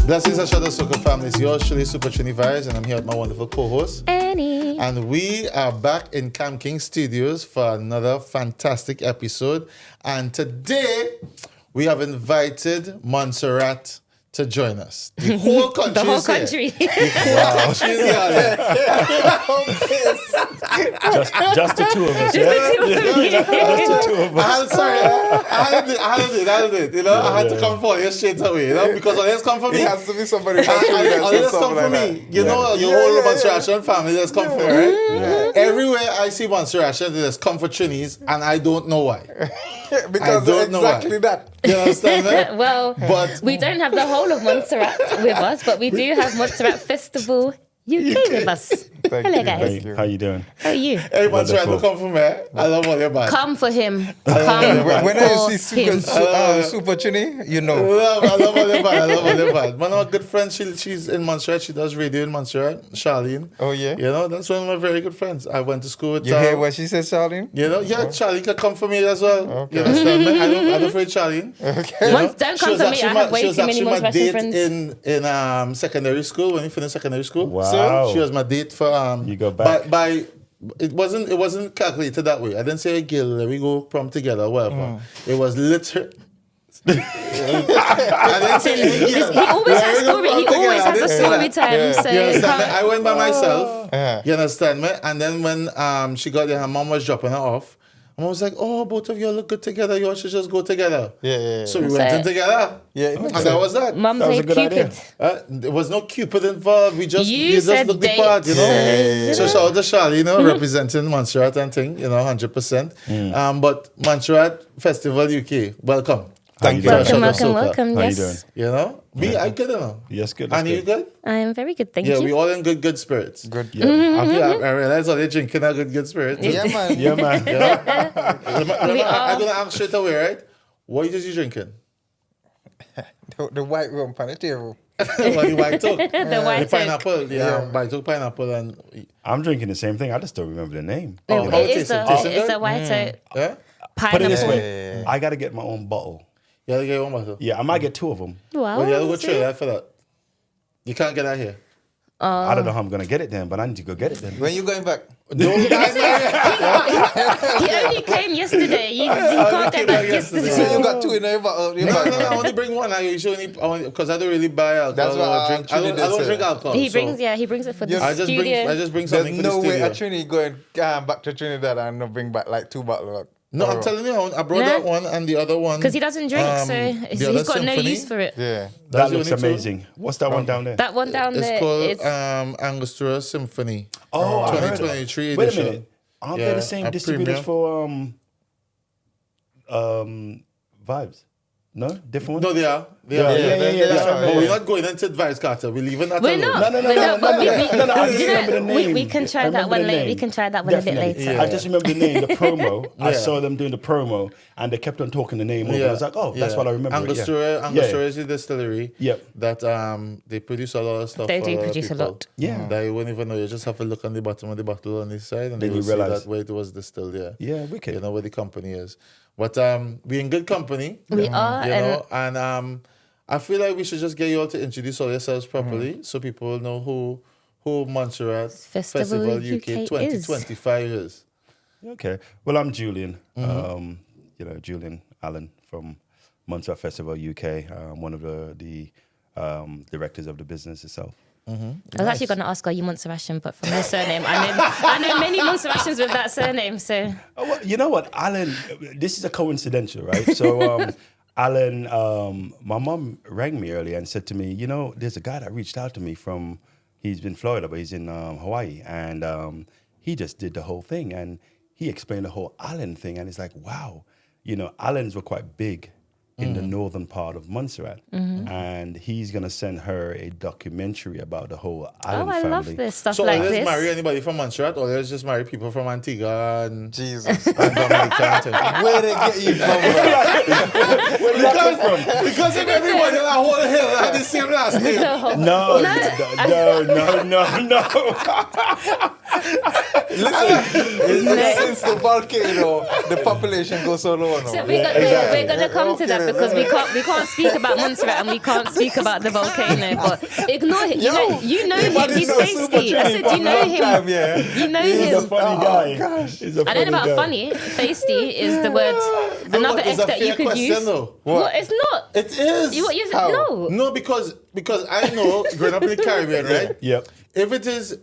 This is A Shot of Soca, family. It's yours, truly, Supertrini Vibes, and I'm here with my wonderful co-host, Annie. And we are back in Cam King Studios for another fantastic episode. And today, we have invited Montserrat to join us. The whole country The whole is here. country. The whole country is here. Just the two of us, Just the two of you. Just the two of us. I had to do it, you know. I had to come for you straight away, you know, because unless come for me. It has to be somebody Unless come for me. You know, your whole Montserratian family just come for me, right? Yeah. Everywhere I see Montserratians, they just come for Trinis, and I don't know why. Because exactly that. You understand me? Well, But we don't have the whole of Montserrat with us, but we do have Montserrat Festival UK with us. Hello, guys. How you doing? How are you? hey, Montserrat, Wonderful. look come for me. I love all your bad. Come for him. Come When for I see him. Supertrini, you know. I love all your bad. I love all your bad. One of my good friends, she's in Montserrat. She does radio in Montserrat. Charlene. Oh, yeah? You know, that's one of my very good friends. I went to school with You hear what she said, Charlene? You know, yeah, Charlene can come for me as well. Okay. You understand me? I'm afraid Charlene. Okay. You know? Don't She come was for me. I actually have way she was too many actually my Montserratian date friends. in secondary school when we finished secondary school. Wow. So she was my date for You go back. by it wasn't calculated that way. I didn't say, "Gil, let we go prom together," or whatever. It was literally. I didn't say, He always has story. He always has a story time. So You understand me? come- I went by myself. Yeah. You understand me? And then when she got there, her mom was dropping her off. Mom was like, "Oh, both of you look good together. You all should just go together." Yeah. So we That's went in it. together. Yeah, it And makes that sense. was that. Mum That was a played good Cupid. idea. There was no Cupid involved. We just You said looked the date. part, you know. Yeah. So shout out to Charlie, you know, representing Montserrat and thing, you know, 100%. But Montserrat Festival UK, welcome. Thank you. you. A Shot Welcome, of welcome, Soca. welcome. How you Yes. doing? You know, I'm good, you know. Yes, good. That's And you good? I am very good. Thank Yeah, we you. all in good spirits. Good. Yeah. I realize all they drinking are good spirits. Yeah, man. Yeah, man. Remember, are. I'm gonna ask straight away, right? What is you drinking? The white rum on the table. What the white took? The white The oak. pineapple, Yeah. white took pineapple and I'm drinking the same thing. I just don't remember the name. Oh, It how is tastes it? Tastes it it's good? a white oak Yeah. Put it this pineapple. way. I got to get my own bottle. Yeah, you get one bottle. Yeah, I might get two of them. Wow. Well, you have to go see? trade that for that. You can't get that here. I don't know how I'm going to get it then, but I need to go get it then. When you going back? Don't buy He only came yesterday. He can't get back yesterday. So you got two in your bottle. Your No, bag. I only bring one. I usually because I don't really buy alcohol. That's what or drink. I don't said. drink alcohol. He so brings it for the I just studio. bring There's something for no the way studio. a Trini going back to Trinidad and not bring back like two bottles. No, I'm telling you, I brought that one and the other one. Because he doesn't drink, so he's other got no symphony? use for it. Yeah. That That's looks the only two? amazing. What's that one down there? That one down It's there called is Angostura Symphony. Oh, I heard of 2023 it. Wait a edition. minute. Aren't Yeah, they the same a distributors premium. for Vibes? No? Different No, one? they are. They Yeah, are. yeah, yeah, that's right, But yeah. we're not going into Vice Carter. We're leaving that we're alone. not. No, We're not, but we- I just do you remember the know, we name. can try I that remember one the later. name. We can try that one a bit Definitely. later. Yeah. I just remember the name, the promo. I Yeah. saw them doing the promo, and they kept on talking the name over. Yeah. I was like, oh, that's Yeah. what I remember. Angostura is a distillery. Yep. That they produce a lot of stuff. They for do a lot of produce a people. lot. Yeah. That you won't even know. You just have to look on the bottom of the bottle on this side, and Then you you will see realize. that where it was distilled. Yeah. Yeah, wicked. You know where the company is. But we're in good company. We are, You and know, and I feel like we should just get you all to introduce all yourselves properly, so people will know who Montserrat Festival UK 2025 is. Okay. Well, I'm Julian. Julian Allen from Montserrat Festival UK. I'm one of the directors of the business itself. I was actually going to ask, are you Montserratian? But from your surname, I know many Montserratians with that surname. So Oh, well, you know what, Alan? This is a coincidental, right? So, Alan, my mom rang me earlier and said to me, you know, there's a guy that reached out to me from. He's in Florida, but he's in Hawaii, and he just did the whole thing, and he explained the whole Alan thing, and it's like, wow, you know, Allens were quite big in the northern part of Montserrat, and he's gonna send her a documentary about the whole Allen I family. love this stuff So like let's this. marry anybody from Montserrat, or let's just marry people from Antigua and Jesus. Dominica and thing. Where they get you from, bro? Because if everyone in that whole hill had the same last name. No. Since the volcano, the population goes so low now. So we're gonna come to that because we can't speak about Montserrat and we can't speak about the volcano. But ignore him. You know him. He's feisty. I said you know him. You know He's a him. funny guy. He's a I don't know about guy. funny. Feisty is the word. Another It's F a that you fair could question, use. though. What? It's not. It is. No. No, because I know growing up in the Caribbean, right? Yep. If it is,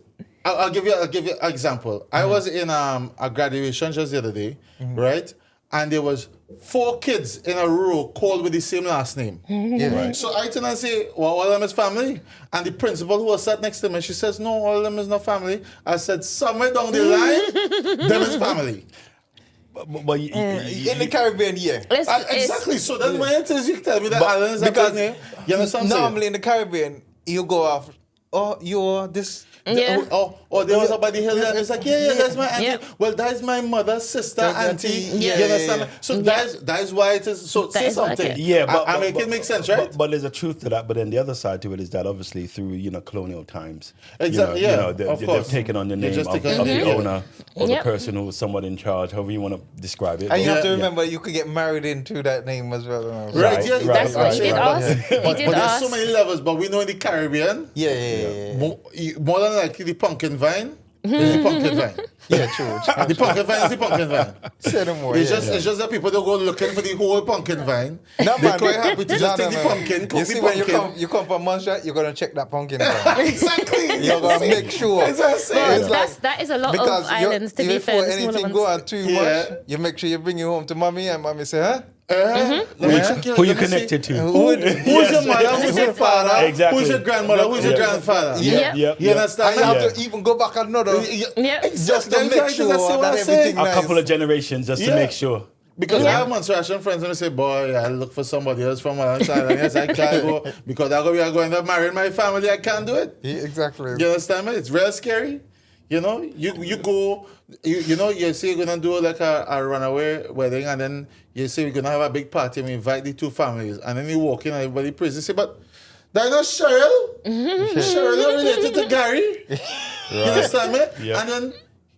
I'll give you an example. I was in a graduation just the other day, right? And there was 4 kids in a row called with the same last name. Yeah. Right. So I turn and say, well, all of them is family. And the principal who was sat next to me, she says, no, all of them is not family. I said, somewhere down the line, them is family. But In the Caribbean, yeah. Exactly. So then when it is, you tell me that island is a big name. You understand what I'm saying? Normally in the Caribbean, you go off, oh, you're this. Yeah. Or there was somebody here and it's like, yeah, that's my auntie. Yep. Well, that is my mother's sister, auntie. Yeah. You understand? Yeah. So that is why it is. So That say is like something. it. Yeah, but I make it make sense, right? But there's a truth to that. But then the other side to it is that obviously through colonial times, Exactly, you yeah, know, of they've course. taken on the They name just of take on the the- owner or Yep. the person who was somewhat in charge, however you want to describe it. And you But- have to yeah. remember, you could get married into that name as well. Right, Right, yeah. right, That's what he did But ask. He did there's ask. so many levels, but we know in the Caribbean, Yeah. more than likely the pumpkin vine is the pumpkin vine. Yeah, true. The pumpkin vine is the pumpkin vine. Say no more. It's yeah. just that people don't go looking for the whole pumpkin vine. No, They're man. quite happy to just take the pumpkin, You cook the see, when pumpkin. you come from Montserrat, you're gonna check that pumpkin. Farm. Exactly. You're gonna make sure. That's what I'm saying. It's like- That is a lot of because islands, to be before fair. The smaller anything ones. go on too Yeah. much, you make sure you bring it home to mommy, and mommy say, huh? Let me check Who you let me see. connected to? Who's your mother? Who's your father? Exactly. Who's your grandmother? Who's your Yeah. grandfather? Yeah. Yep. You understand? And you have Yeah. to even go back another, Yeah. just to That's make right, sure that's what that I'm saying. everything A nice. couple of generations just to Yeah. make sure. Because I Yeah. have Montserratian friends and they say, boy, I look for somebody else from another side. And yes, I can't go because we are going to marry my family. I can't do it. Yeah, exactly. You understand me? It's real scary. You know, you go, you say you're going to do like a runaway wedding and then you say we're going to have a big party and we invite the 2 families. And then you walk in and everybody prays. You say, but that not Cheryl. Cheryl not related to Gary. You understand me? Yeah. And then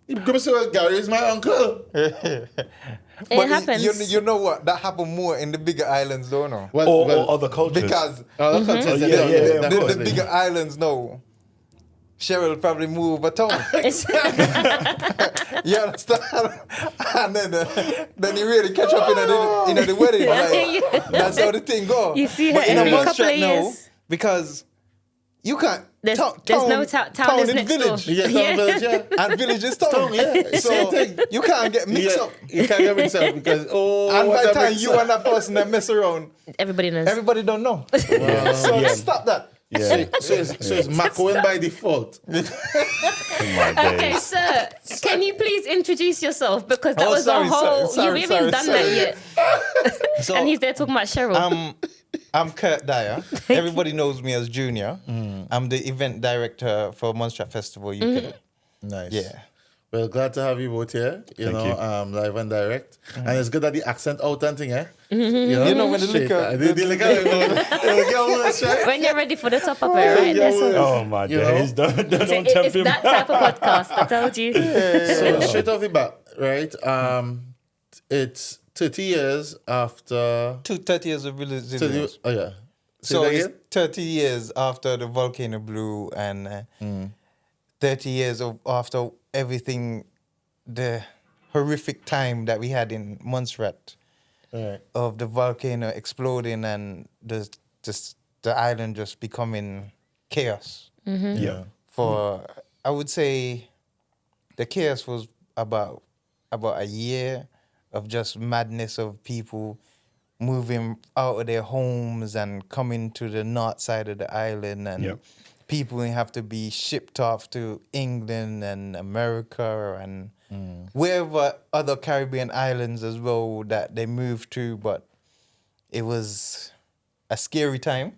you come say, well, Gary is my uncle. It happens. You know what? That happen more in the bigger islands, don't know? Or other cultures. Because Other countries, Oh, they yeah, don't yeah, do it. yeah, of the course. bigger islands know. Cheryl probably move a town. You understand? And then you really catch up in the wedding. Like, that's how the thing go. You see her But in a every couple Montserrat, of no, years. because you can't. There's town no town is in next village. door. Yeah, town village, yeah. And village is town. Town, yeah. So Same thing. you can't get mixed Yeah, up. you can't get mixed up because, And by the time mix you up. and that person that mess around, Everybody knows. everybody don't know. So stop that. Yeah. So it's Macoin by default. Oh my Okay, days. sir, can you please introduce yourself? Because that Oh, was sorry, a whole. sorry, you haven't done that sorry. yet. So And he's there talking about Cheryl. I'm Kurt Dyer. Everybody knows me as Junior. I'm the event director for Montserrat Festival UK. Nice. Yeah. Well, glad to have you both here, Thank you. live and direct. And it's good that the accent out and thing, eh? You know when the Shit, liquor- the liquor, When you're ready for the top up, right? That's all. Oh my You know? days. Don't It's tempt him. that type of podcast. I told you. So straight off the bat, right? It's 30 years after. 30 years of resilience. Oh yeah. Say So that it's again? 30 years after the volcano blew and 30 years after everything, the horrific time that we had in Montserrat Right. of the volcano exploding and the island just becoming chaos. Yeah. For I would say the chaos was about a year of just madness of people moving out of their homes and coming to the north side of the island, and Yep. people have to be shipped off to England and America and wherever other Caribbean islands as well that they moved to. But it was a scary time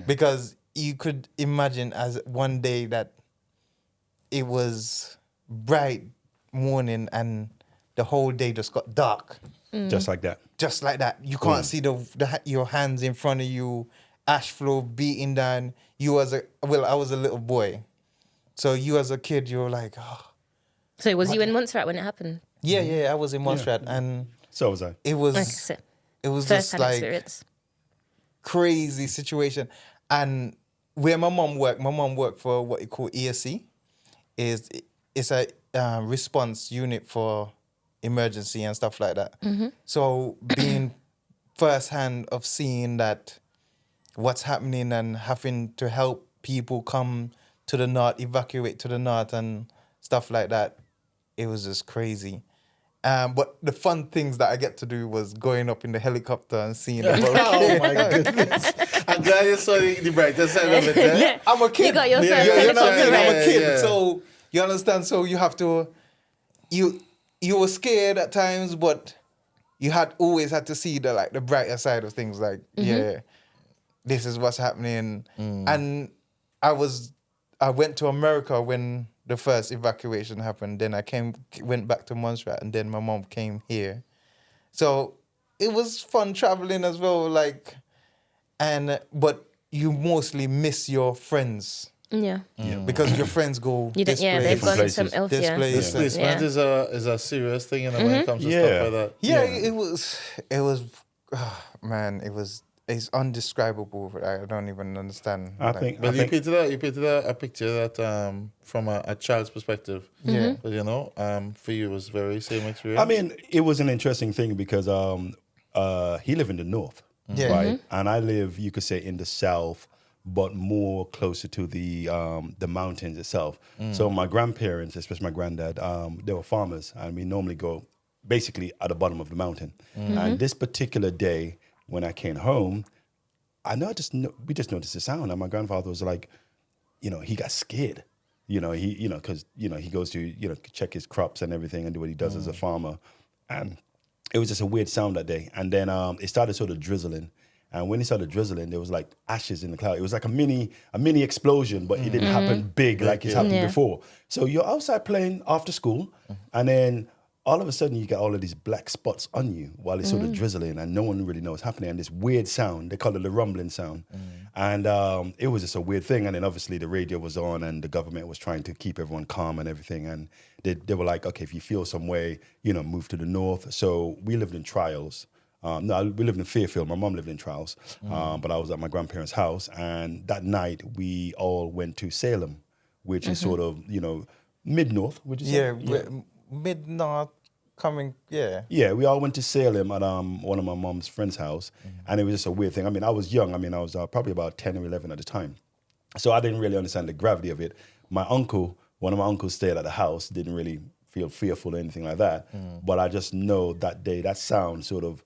because you could imagine as one day that it was bright morning and the whole day just got dark. Just like that. Just like that. You can't see your hands in front of you, ash flow beating down. I was a little boy. So you as a kid, you were like, oh, So was you in Montserrat when it happened? Yeah, I was in Montserrat, and So was I. it was Okay, so it was first just hand like experience. crazy situation. And where my mom worked for what you call ESC, it's a response unit for emergency and stuff like that. So being firsthand of seeing that what's happening and having to help people come to the north, evacuate to the north and stuff like that, it was just crazy. But the fun things that I get to do was going up in the helicopter and seeing the volcano. Oh my goodness! I'm glad you saw the brighter side of it. Eh? I'm a kid. You got your first You know what I mean? helicopter I'm a ride. kid. Yeah. So you understand? So you have to, you were scared at times, but you always had to see the brighter side of things. Like, yeah, this is what's happening. And I went to America when the first evacuation happened. Then I went back to Montserrat, and then my mom came here. So it was fun traveling as well. But you mostly miss your friends. Yeah. Because your friends go You don't, displaced. yeah, they've gone places. some else. Yeah. Displaced. Displacement Yeah. is a serious thing, you know, when it comes to Yeah. stuff like that. Yeah, it was, man, it's undescribable. I don't even understand. I think. But you painted a picture that from a child's perspective. Yeah. But you know, for you it was very same experience. I mean, it was an interesting thing because he lived in the north, Yeah. right, and I live, you could say, in the south, but more closer to the mountains itself. So my grandparents, especially my granddad, they were farmers, and we normally go basically at the bottom of the mountain. And this particular day, when I came home, we just noticed the sound, and my grandfather was like, he got scared. Because he goes to check his crops and everything and do what he does as a farmer, and it was just a weird sound that day. And then it started sort of drizzling. And when it started drizzling, there was like ashes in the cloud. It was like a mini explosion, but it didn't happen big like it's happened before. So you're outside playing after school, and then all of a sudden you get all of these black spots on you while it's sort of drizzling, and no one really knows what's happening. And this weird sound, they call it the rumbling sound. And it was just a weird thing. And then obviously the radio was on, and the government was trying to keep everyone calm and everything. And they were like, okay, if you feel some way, move to the north. So we lived in Trials. We lived in Fairfield. My mom lived in Trials, but I was at my grandparents' house. And that night, we all went to Salem, which is sort of, mid-north, would you say? Yeah, mid-north coming, yeah. Yeah, we all went to Salem at one of my mom's friend's house, and it was just a weird thing. I mean, I was young. I mean, I was probably about 10 or 11 at the time. So I didn't really understand the gravity of it. One of my uncles stayed at the house, didn't really feel fearful or anything like that. But I just know that day, that sound sort of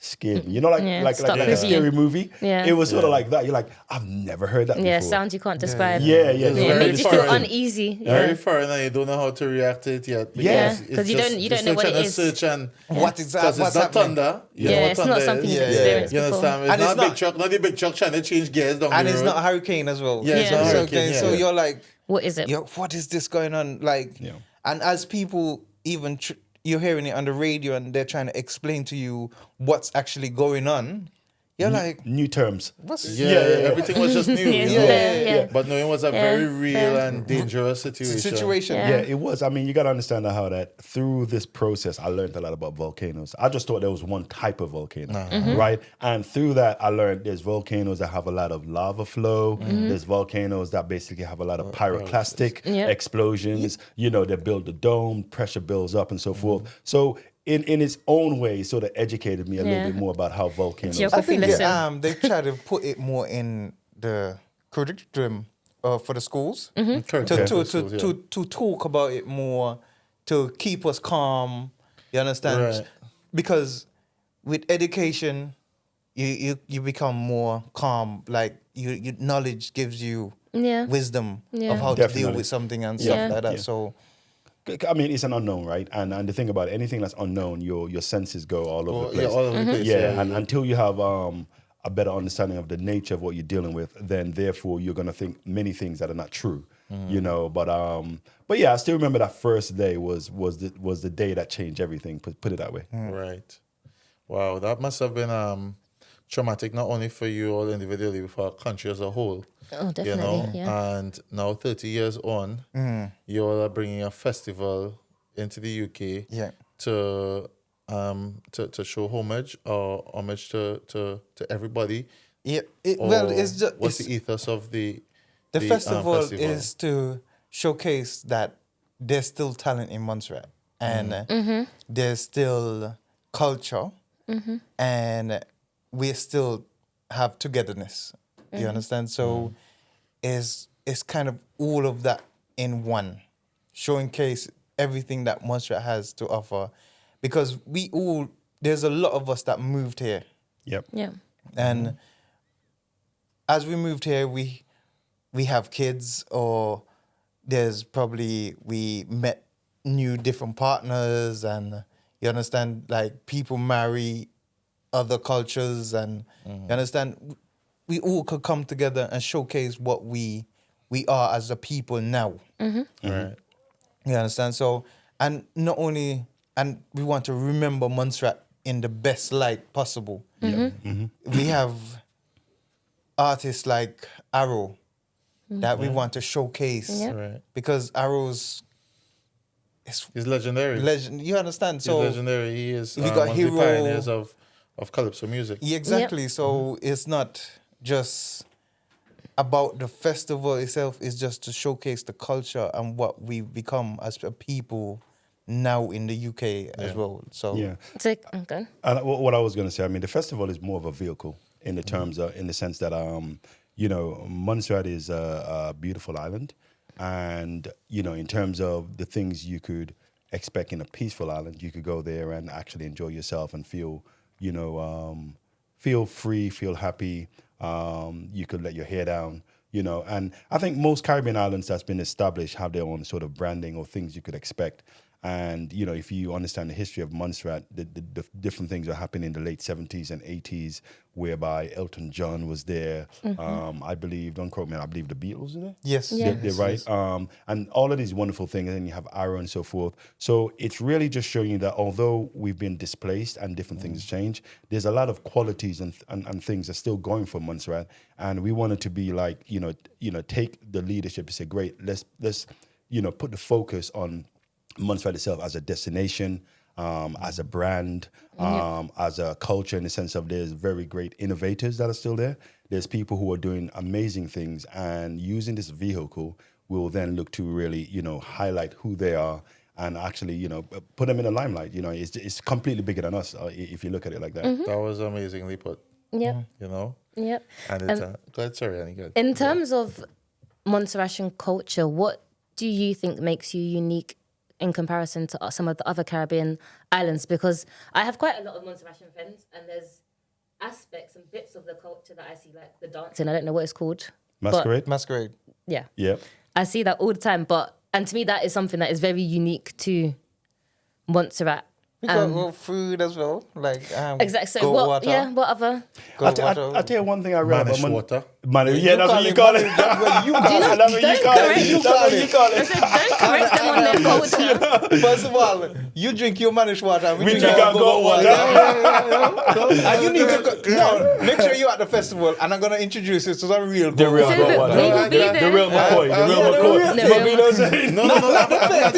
scared me. Like a scary movie. Yeah. It was sort of like that. You're like, I've never heard that Yeah, before. sounds you can't describe. Yeah. It makes you feel uneasy. Very foreign, and you don't know how to react to it yet. Because you don't know what it is. Search and What is that? because What's it's not happening? thunder. It's not something you've experienced You before. understand? It's And not it's a big not- truck, not a big truck trying to change gears down And the it's road. not a hurricane as well. Yeah, it's Yeah. not a So, hurricane. so you're like, What is it? what is this going on? Like, and as people even you're hearing it on the radio and they're trying to explain to you what's actually going on, you're like, New terms. Everything was just new. Yeah, you know? yeah. But no, it was a very real and dangerous situation. Yeah. Yeah, it was. I mean, you got to understand how that through this process, I learned a lot about volcanoes. I just thought there was one type of volcano, right? And through that, I learned there's volcanoes that have a lot of lava flow. There's volcanoes that basically have a lot of pyroclastic explosions. They build the dome, pressure builds up and so forth. So in its own way, sort of educated me a little bit more about how volcanoes. Geography I think lesson. they try to put it more in the curriculum for the schools to talk about it more, to keep us calm. You understand? Right. Because with education, you become more calm. Like you knowledge gives you wisdom of how to deal with something and stuff like that. So. I mean, it's an unknown, right? And the thing about it, anything that's unknown, your senses go all over the place. Yeah, all over the place. And until you have a better understanding of the nature of what you're dealing with, then therefore you're gonna think many things that are not true. But yeah, I still remember that first day was the day that changed everything. Put it that way. Right. Wow, that must have been traumatic not only for you all individually, but for our country as a whole. Oh, definitely. And now 30 years on, you all are bringing a festival into the UK Yeah. to show homage or homage to everybody? Yeah. Or It's just what's the ethos of the festival festival? is to showcase that there's still talent in Montserrat and there's still culture and we still have togetherness. You understand? So it's kind of all of that in one, showcase everything that Montserrat has to offer, because there's a lot of us that moved here. Yep. Yeah. And as we moved here, we have kids, or we met new different partners, and you understand, like people marry other cultures, and you understand, we all could come together and showcase what we are as a people now. Right. You understand? So, and not only, and we want to remember Montserrat in the best light possible. We have artists like Arrow that we want to showcase Right. because Arrow's He's legendary. legend. You understand? He's So legendary. He is we got one Hero- of the pioneers of calypso music. yeah, exactly. So it's not just about the festival itself. It's just to showcase the culture and what we've become as a people now in the UK as well. So Yeah. So, okay. And what I was going to say, I mean, the festival is more of a vehicle in the terms of, in the sense that, Montserrat is a beautiful island, and in terms of the things you could expect in a peaceful island, you could go there and actually enjoy yourself and feel, feel free, feel happy. You could let your hair down. And I think most Caribbean islands that's been established have their own sort of branding or things you could expect. And, if you understand the history of Montserrat, the different things that happened in the late 70s and 80s, whereby Elton John was there. I believe, don't quote me, I believe the Beatles were there. yes, Yeah. They're right. And all of these wonderful things, and then you have Arrow and so forth. So it's really just showing you that although we've been displaced and different things change, there's a lot of qualities and things that are still going for Montserrat. And we wanted to be like, take the leadership to say, great, let's put the focus on Montserrat itself as a destination, as a brand, as a culture, in the sense of there's very great innovators that are still there. There's people who are doing amazing things, and using this vehicle, we'll then look to really, highlight who they are and actually, put them in the limelight. It's completely bigger than us if you look at it like that. That was amazingly put. Yep. Yep. And it's go ahead, sorry, Annie, go ahead. In terms of Montserratian culture, what do you think makes you unique in comparison to some of the other Caribbean islands? Because I have quite a lot of Montserratian friends, and there's aspects and bits of the culture that I see, like the dancing. I don't know what it's called. Masquerade? masquerade. Yeah. Yeah. I see that all the time. And to me, that is something that is very unique to Montserrat. We got food as well, like Exactly. So goat what? water. Yeah. What other? I'll tell you one thing I read Manish about water. Yeah, that's what you call it. That's what you That's call it. what you call it. That's what you call I it. said, don't correct them on their culture. First of all, you drink your Manish water, and we We drink drink our our goat goat water. water. And you need to make sure you're at the festival, and I'm gonna introduce you to some real The goat real water. goat water. We will be The there. real McCoy. The real McCoy. The real You know what I'm saying? No,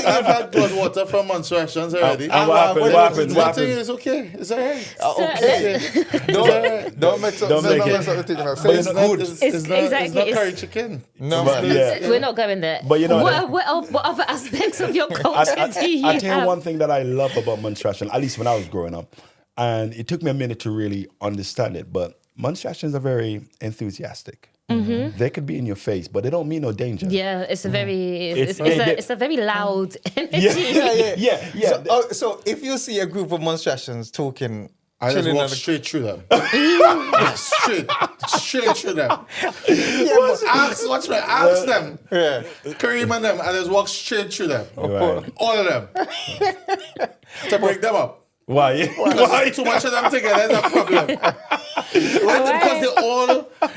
I've had good water from Montserratians already. And what happened? Nothing is okay. It's all right. Okay. Don't mix up the thing. Now. Say it's good. It's exactly, not it's- curry chicken. No, But, yeah. We're not going there. But you know what other aspects of your culture do you I tell you have? one thing that I love about Montserratians, at least when I was growing up, and it took me a minute to really understand it, but Montserratians are very enthusiastic. They could be in your face, but they don't mean no danger. Yeah, it's a very It's- it's a very loud energy. Yeah. So if you see a group of Montserratians talking, I just chilling walk on the straight through them. straight through them. Watch me, ask them. yeah. Kareem and them, and just walk straight through them. Right. All of them. To break them up. Why? Because too much of them together is a problem.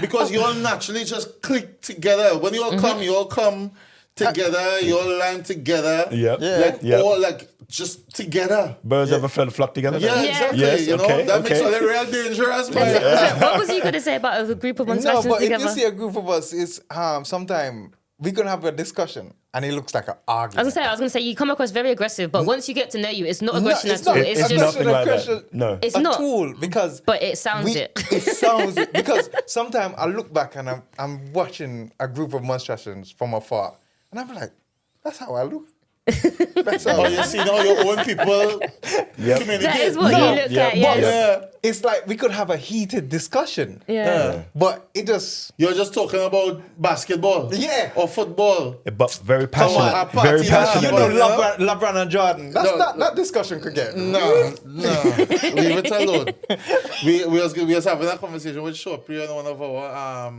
Because you all naturally just click together. When you all come together, you all line together. Yep. Yeah. All just together. Birds of a feather flock together. Yeah, Yeah. exactly. Yes, okay, that makes okay. it real dangerous, man. What was you going to say about a group of No, Montserratians but if together? you see a group of us, it's sometimes we're gonna have a discussion, and it looks like an I argument. was gonna say you come across very aggressive, but once you get to know you, it's not aggression it's at all. not. It's It's just nothing like aggression. that. No. it's a not. tool because But it sounds it. It sounds it because sometimes I look back and I'm watching a group of Montserratians from afar, and I'm like, that's how I look. That's how Oh, you see now your own people communicate. That is what No. you look Yeah. at. But- Yes. Yeah. It's like we could have a heated discussion. Yeah. But it just You're just talking about basketball. Yeah. Or football. But very Come on, passionate. a party, Very yeah. passionate. you know Yeah. LeBron and Jordan. That's No. that discussion could get. No, leave it alone. We was having a conversation with Shopri and one of our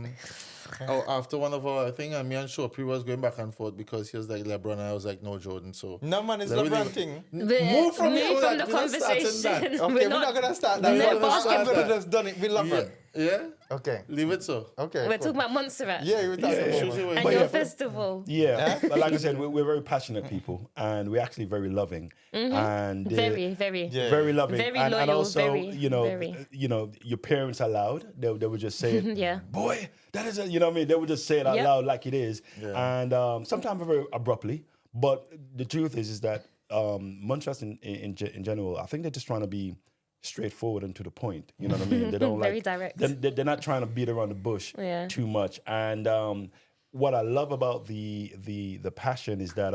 after one of our thing, and me and Shopri was going back and forth because he was like LeBron and I was like no Jordan. So No man, it's Let me LeBron leave- thing. Move from Move here, from like, the we're not starting conversation. that. Okay, we're not gonna start that. No, We're we're not not starting gonna that. just done it with LeBron. yeah, Okay. leave it so. Okay. We're cool. talking about Montserrat. Yeah, we're talking Yeah, about yeah. Usually And when- your festival. Yeah, but like I said, we're very passionate people, and we're actually very loving, and Very, very. Yeah. very loving, Very and loyal, also very, you know, very. your parents are loud. They would just say it. Yeah. Boy, that is a, you know what I mean. They would just say it out Yep. loud like it is, and sometimes very abruptly. But the truth is that Montserrat in general, I think they're just trying to be straightforward and to the point. You know what I mean? They don't Very like direct. They're not trying to beat around the bush Yeah. too much. And what I love about the passion is that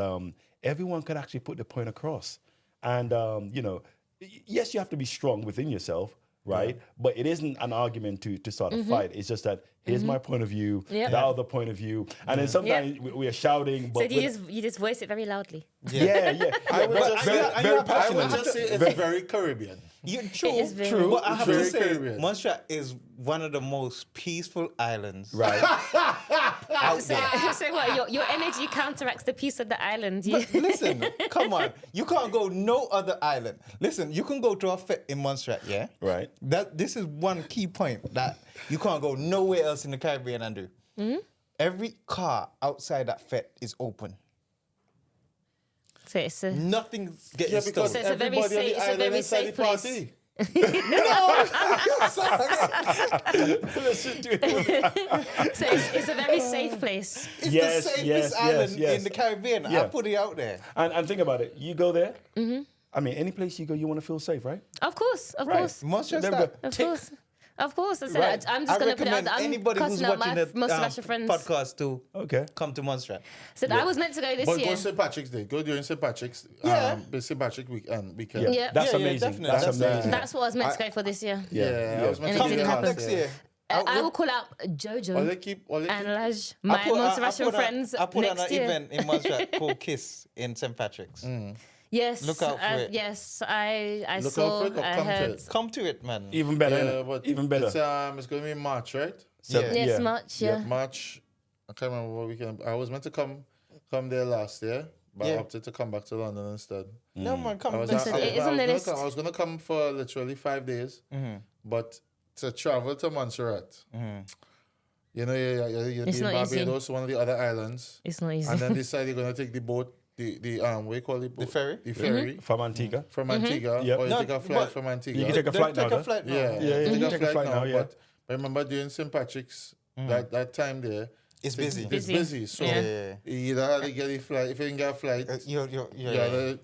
everyone can actually put the point across. And you know, yes, you have to be strong within yourself, right? But it isn't an argument to start a fight. It's just that here's my point of view, Yep. the other point of view, and then sometimes we are shouting, So but you just voice it very loudly. yeah. I would But just very, say, very I passionate. would just say it's very Caribbean. True, It is very- true. But I have to Very say, Caribbean. Montserrat is one of the most peaceful islands Right. out there. So what? Your energy counteracts the peace of the island. You, But listen, come on. You can't go no other island. Listen, you can go to a fete in Montserrat, yeah? Right. This is one key point that you can't go nowhere else in the Caribbean and do. Every car outside that fete is open. so it's a, Nothing's getting Yeah, stolen. because So it's a very everybody on safe- the it's a island very inside the safe place. party. so it's a very safe place. It's Yes, the safest yes, island yes. in the Caribbean. Yeah. I put it out there. And think about it. You go there. I mean, any place you go, you want to feel safe, right? Of course, of Right. course, Montserrat. There we go. of Tick. course. Of course, I said Right. I'm just I gonna put it out. recommend I'm anybody who's cussing out watching my the Montserrat friends. podcast to Okay. come to Montserrat. So I was meant to go this But year. go St. Patrick's Day. Go during St. Patrick's. Yeah. St. Patrick weekend. Yeah, Yeah. that's Yeah, yeah, amazing. definitely. That's That's, amazing. That's what I was meant to go for this year. Yeah, I was meant And to it do didn't that happen. last Next year. year. I will call out Jojo All they and keep Laj, I my put- I Montserratian put a- friends I put on next an year. event in Montserrat called Kiss in St. Patrick's. Yes, Look out for it. Yes, I Look out saw. for it or I come to heard. it? Come to it, man. Even better. Yeah, innit? but Even better. It's going to be in March, right? So- Yeah. Yes, yeah. much. Yeah. March. I can't remember what weekend. I was meant to come there last year, but I Yeah. opted to come back to London instead. No, man, come. I was, Listen, it is on the list. I was gonna come for literally 5 days, but to travel to Montserrat, you know, you're It's in not easy. Barbados, one of the other islands, It's not easy. and then decide you're gonna take the boat, the what do you call it? The ferry? The ferry From Antigua. from Antigua, Yep. or you No, take a flight but from Antigua. You can take a flight now. Take a though. flight now. Yeah, Yeah, you you take a flight now, yeah. But I remember during St. Patrick's, that time there, It's busy. It's Busy. busy. So Yeah. you either had to get a flight. If you didn't get a flight, You're, you had to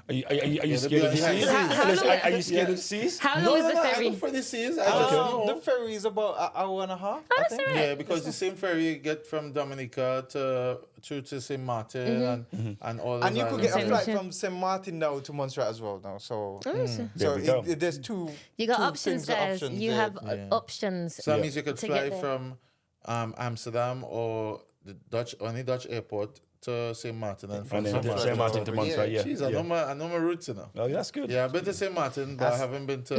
Are you Yeah, scared of the behind seas? the scenes. How long- Are you scared of the seas? How long No, is no, the no, I ferry? go for the seas. I just know. the ferry is about an hour and a half. I think. Yeah, because the same ferry you get from Dominica through to St. Martin and all those And you could get a islands. flight Mission. from St. Martin now to Montserrat as well now. So, Oh, so There we go. there's two. you got two options, things of guys. options You there. have options. So that means you could To fly get there. from Amsterdam or the Dutch airport to St. Martin and from And then St. St. Martin Martin. to Montserrat, yeah. Jeez, I know my routes, you know. Oh, that's good. Yeah, I've been to St. Martin, but I haven't been to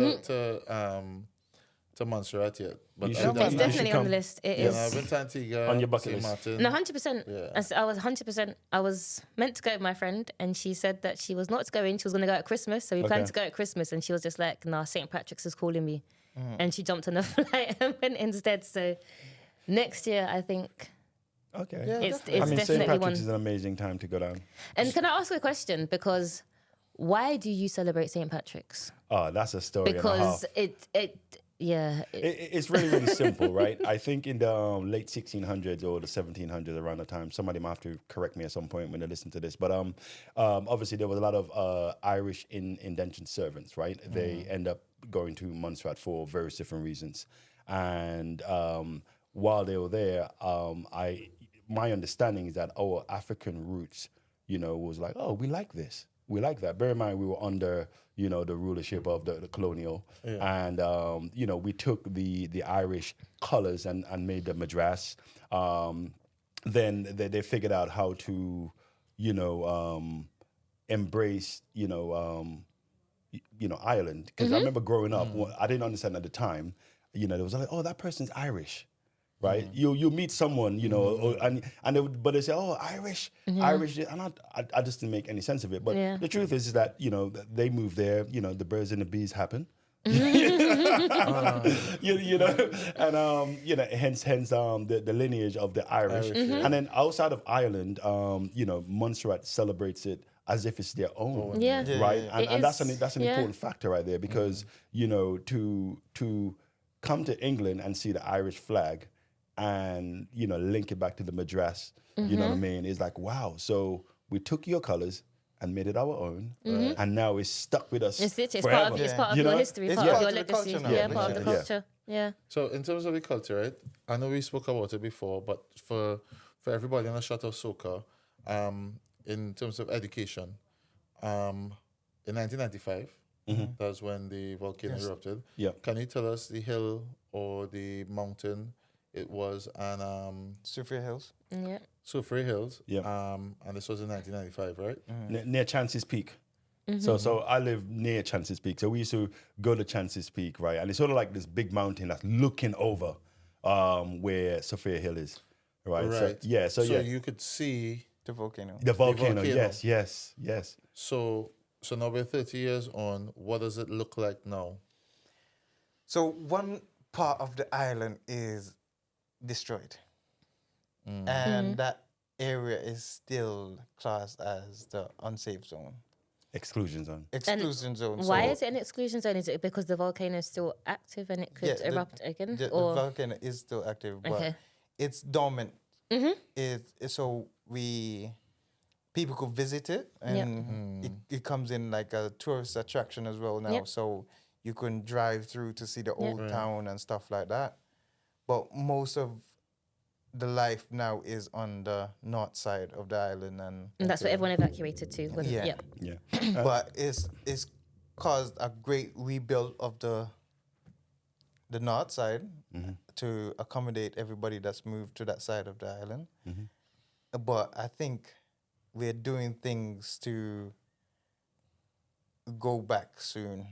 Montserrat yet. But You I- should- It's you should definitely on come. the list. It yeah, is. I've been to Antigua, On your bucket St. list. Martin. No, 100%. Yeah. I was 100%. I was meant to go with my friend, and she said that she was not going. She was going to go at Christmas. So we planned Okay. to go at Christmas, and she was just like, "Nah, St. Patrick's is calling me," and she jumped on a flight and went instead. So next year, I think Okay. Yeah. it's I mean, St. definitely Patrick's one. is an amazing time to go down. And can I ask a question? Because why do you celebrate St. Patrick's? Oh, that's a story and a half. Because yeah. It's really, really simple, right? I think in the late 1600s or the 1700s, around the time, somebody might have to correct me at some point when they listen to this. But obviously, there was a lot of Irish indentured servants, right? They end up going to Montserrat for various different reasons. And while they were there, my understanding is that our African roots, was like, oh, we like this. We like that. Bear in mind, we were under, the rulership of the colonial. Yeah. And, we took the Irish colors and made the madras. Then they figured out how to, embrace, Ireland. Because I remember growing up, I didn't understand at the time, there was like, oh, that person's Irish. Right, you meet someone, but they say, "Oh, Irish," and I just didn't make any sense of it. But the truth is that they moved there. The birds and the bees happen. And hence the lineage of the Irish. And then outside of Ireland, Montserrat celebrates it as if it's their own, right? And that's an important factor right there because to come to England and see the Irish flag. And link it back to the madras, you know what I mean? It's like, wow, so we took your colors and made it our own, and now it's stuck with us. It's forever. It's part of your history, part of your legacy, part of the culture. Yeah. So in terms of the culture, right? I know we spoke about it before, but for everybody on A Shot of Soca, in terms of education, in 1995, that's when the volcano erupted. Yeah. Can you tell us the hill or the mountain? It was on Soufrière Hills. Yeah. Soufrière Hills. Yeah. And this was in 1995, right? Near Chance's Peak. So I live near Chance's Peak. So we used to go to Chance's Peak, right? And it's sort of like this big mountain that's looking over where Soufrière Hill is, right? Right. So you could see The volcano. the volcano. Yes. So now we're 30 years on. What does it look like now? So one part of the island is destroyed. And that area is still classed as the unsafe zone. Exclusion zone. Exclusion zone. Why is it an exclusion zone? Is it because the volcano is still active and it could erupt again? The volcano is still active, but it's dormant. So people could visit it, and it comes in like a tourist attraction as well now. So you can drive through to see the old town and stuff like that. But most of the life now is on the north side of the island, and that's where everyone evacuated to. But it's caused a great rebuild of the north side to accommodate everybody that's moved to that side of the island. But I think we're doing things to go back soon,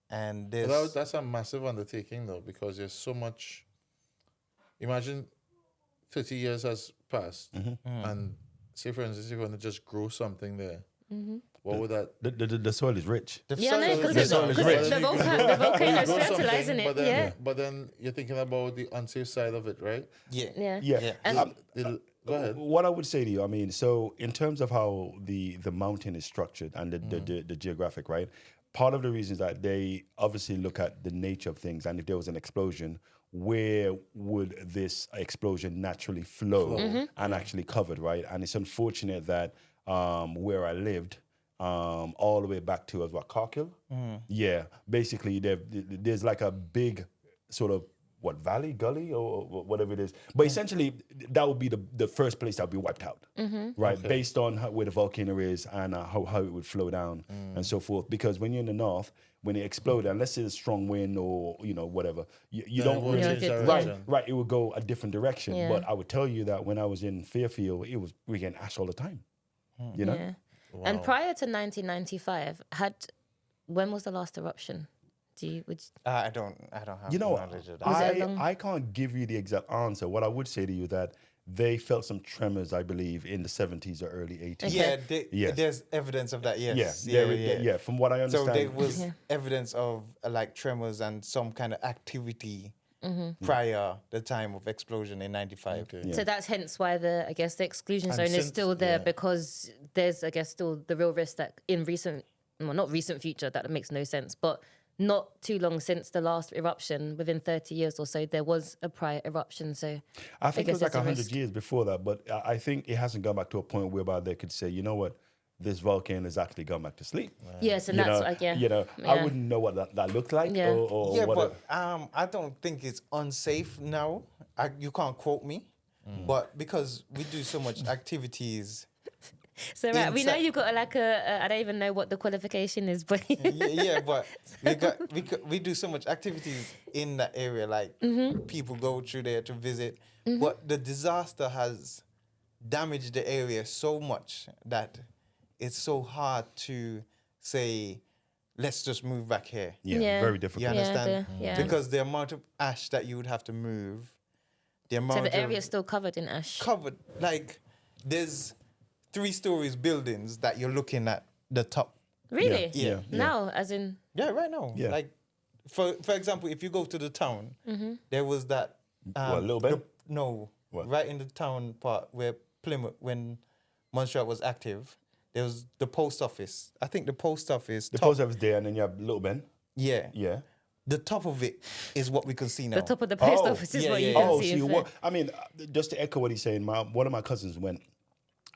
and that's a massive undertaking though, because there's so much. Imagine 30 years has passed, and say for instance, you're going to just grow something there. What would that? The soil is rich. The volcano is fertilizing it. But then you're thinking about the unsafe side of it, right? Yeah. Go ahead. What I would say to you, I mean, so in terms of how the mountain is structured and the geographic, right? Part of the reason is that they obviously look at the nature of things, and if there was an explosion, where would this explosion naturally flow and actually covered, right? And it's unfortunate that where I lived, all the way back to Cargill. Yeah, basically there's like a big sort of valley, gully, or whatever it is. But essentially, that would be the first place that would be wiped out, right? Okay. Based on where the volcano is and how it would flow down and so forth. Because when you're in the north, when it exploded, unless it's a strong wind or whatever, you don't really right. It would go a different direction. Yeah. But I would tell you that when I was in Fairfield, we getting ash all the time. You know. Yeah. Wow. And prior to 1995, when was the last eruption? I don't have knowledge of that. I can't give you the exact answer. What I would say to you that they felt some tremors, I believe, in the 70s or early 80s. Okay. Yeah, there's evidence of that, yes. Yeah, from what I understand. So there was evidence of tremors and some kind of activity prior the time of explosion in 95. Okay. Yeah. So that's hence why the exclusion zone is still there, because there's, still the real risk that in not recent future, that makes no sense, but not too long since the last eruption, within 30 years or so, there was a prior eruption. So I think it was guess like there's a 100 risk. years before that, but I think it hasn't gone back to a point whereby they could say, you know what, this volcano has actually gone back to sleep. Yes, and You that's know, like, yeah. you know, I Yeah. wouldn't know what that looked like. Yeah. Or Yeah, what but I don't think it's unsafe now. You can't quote me, but because we do so much activities. So right, we know Inside- you've got like a I don't even know what the qualification is, but Yeah, but we do so much activities in that area. Like people go through there to visit, but the disaster has damaged the area so much that it's so hard to say, let's just move back here. Yeah, very difficult. You understand? yeah. Because the amount of ash that you would have to move, the So amount the area of is still covered in ash. covered, like there's 3 stories buildings that you're looking at the top. Really? Yeah. Now, as in, Yeah, right now. Yeah. Like, for example, if you go to the town, there was that. What, Little Bend? No, What? right in the town part where Plymouth, when Montserrat was active, there was the post office. I think the post office. The top, post office there, and then you have Little Ben. Yeah. Yeah. The top of it is what we can see now. the top of the post Oh, office is yeah, what you yeah, can Oh, see. so in you fact. I mean, just to echo what he's saying, one of my cousins went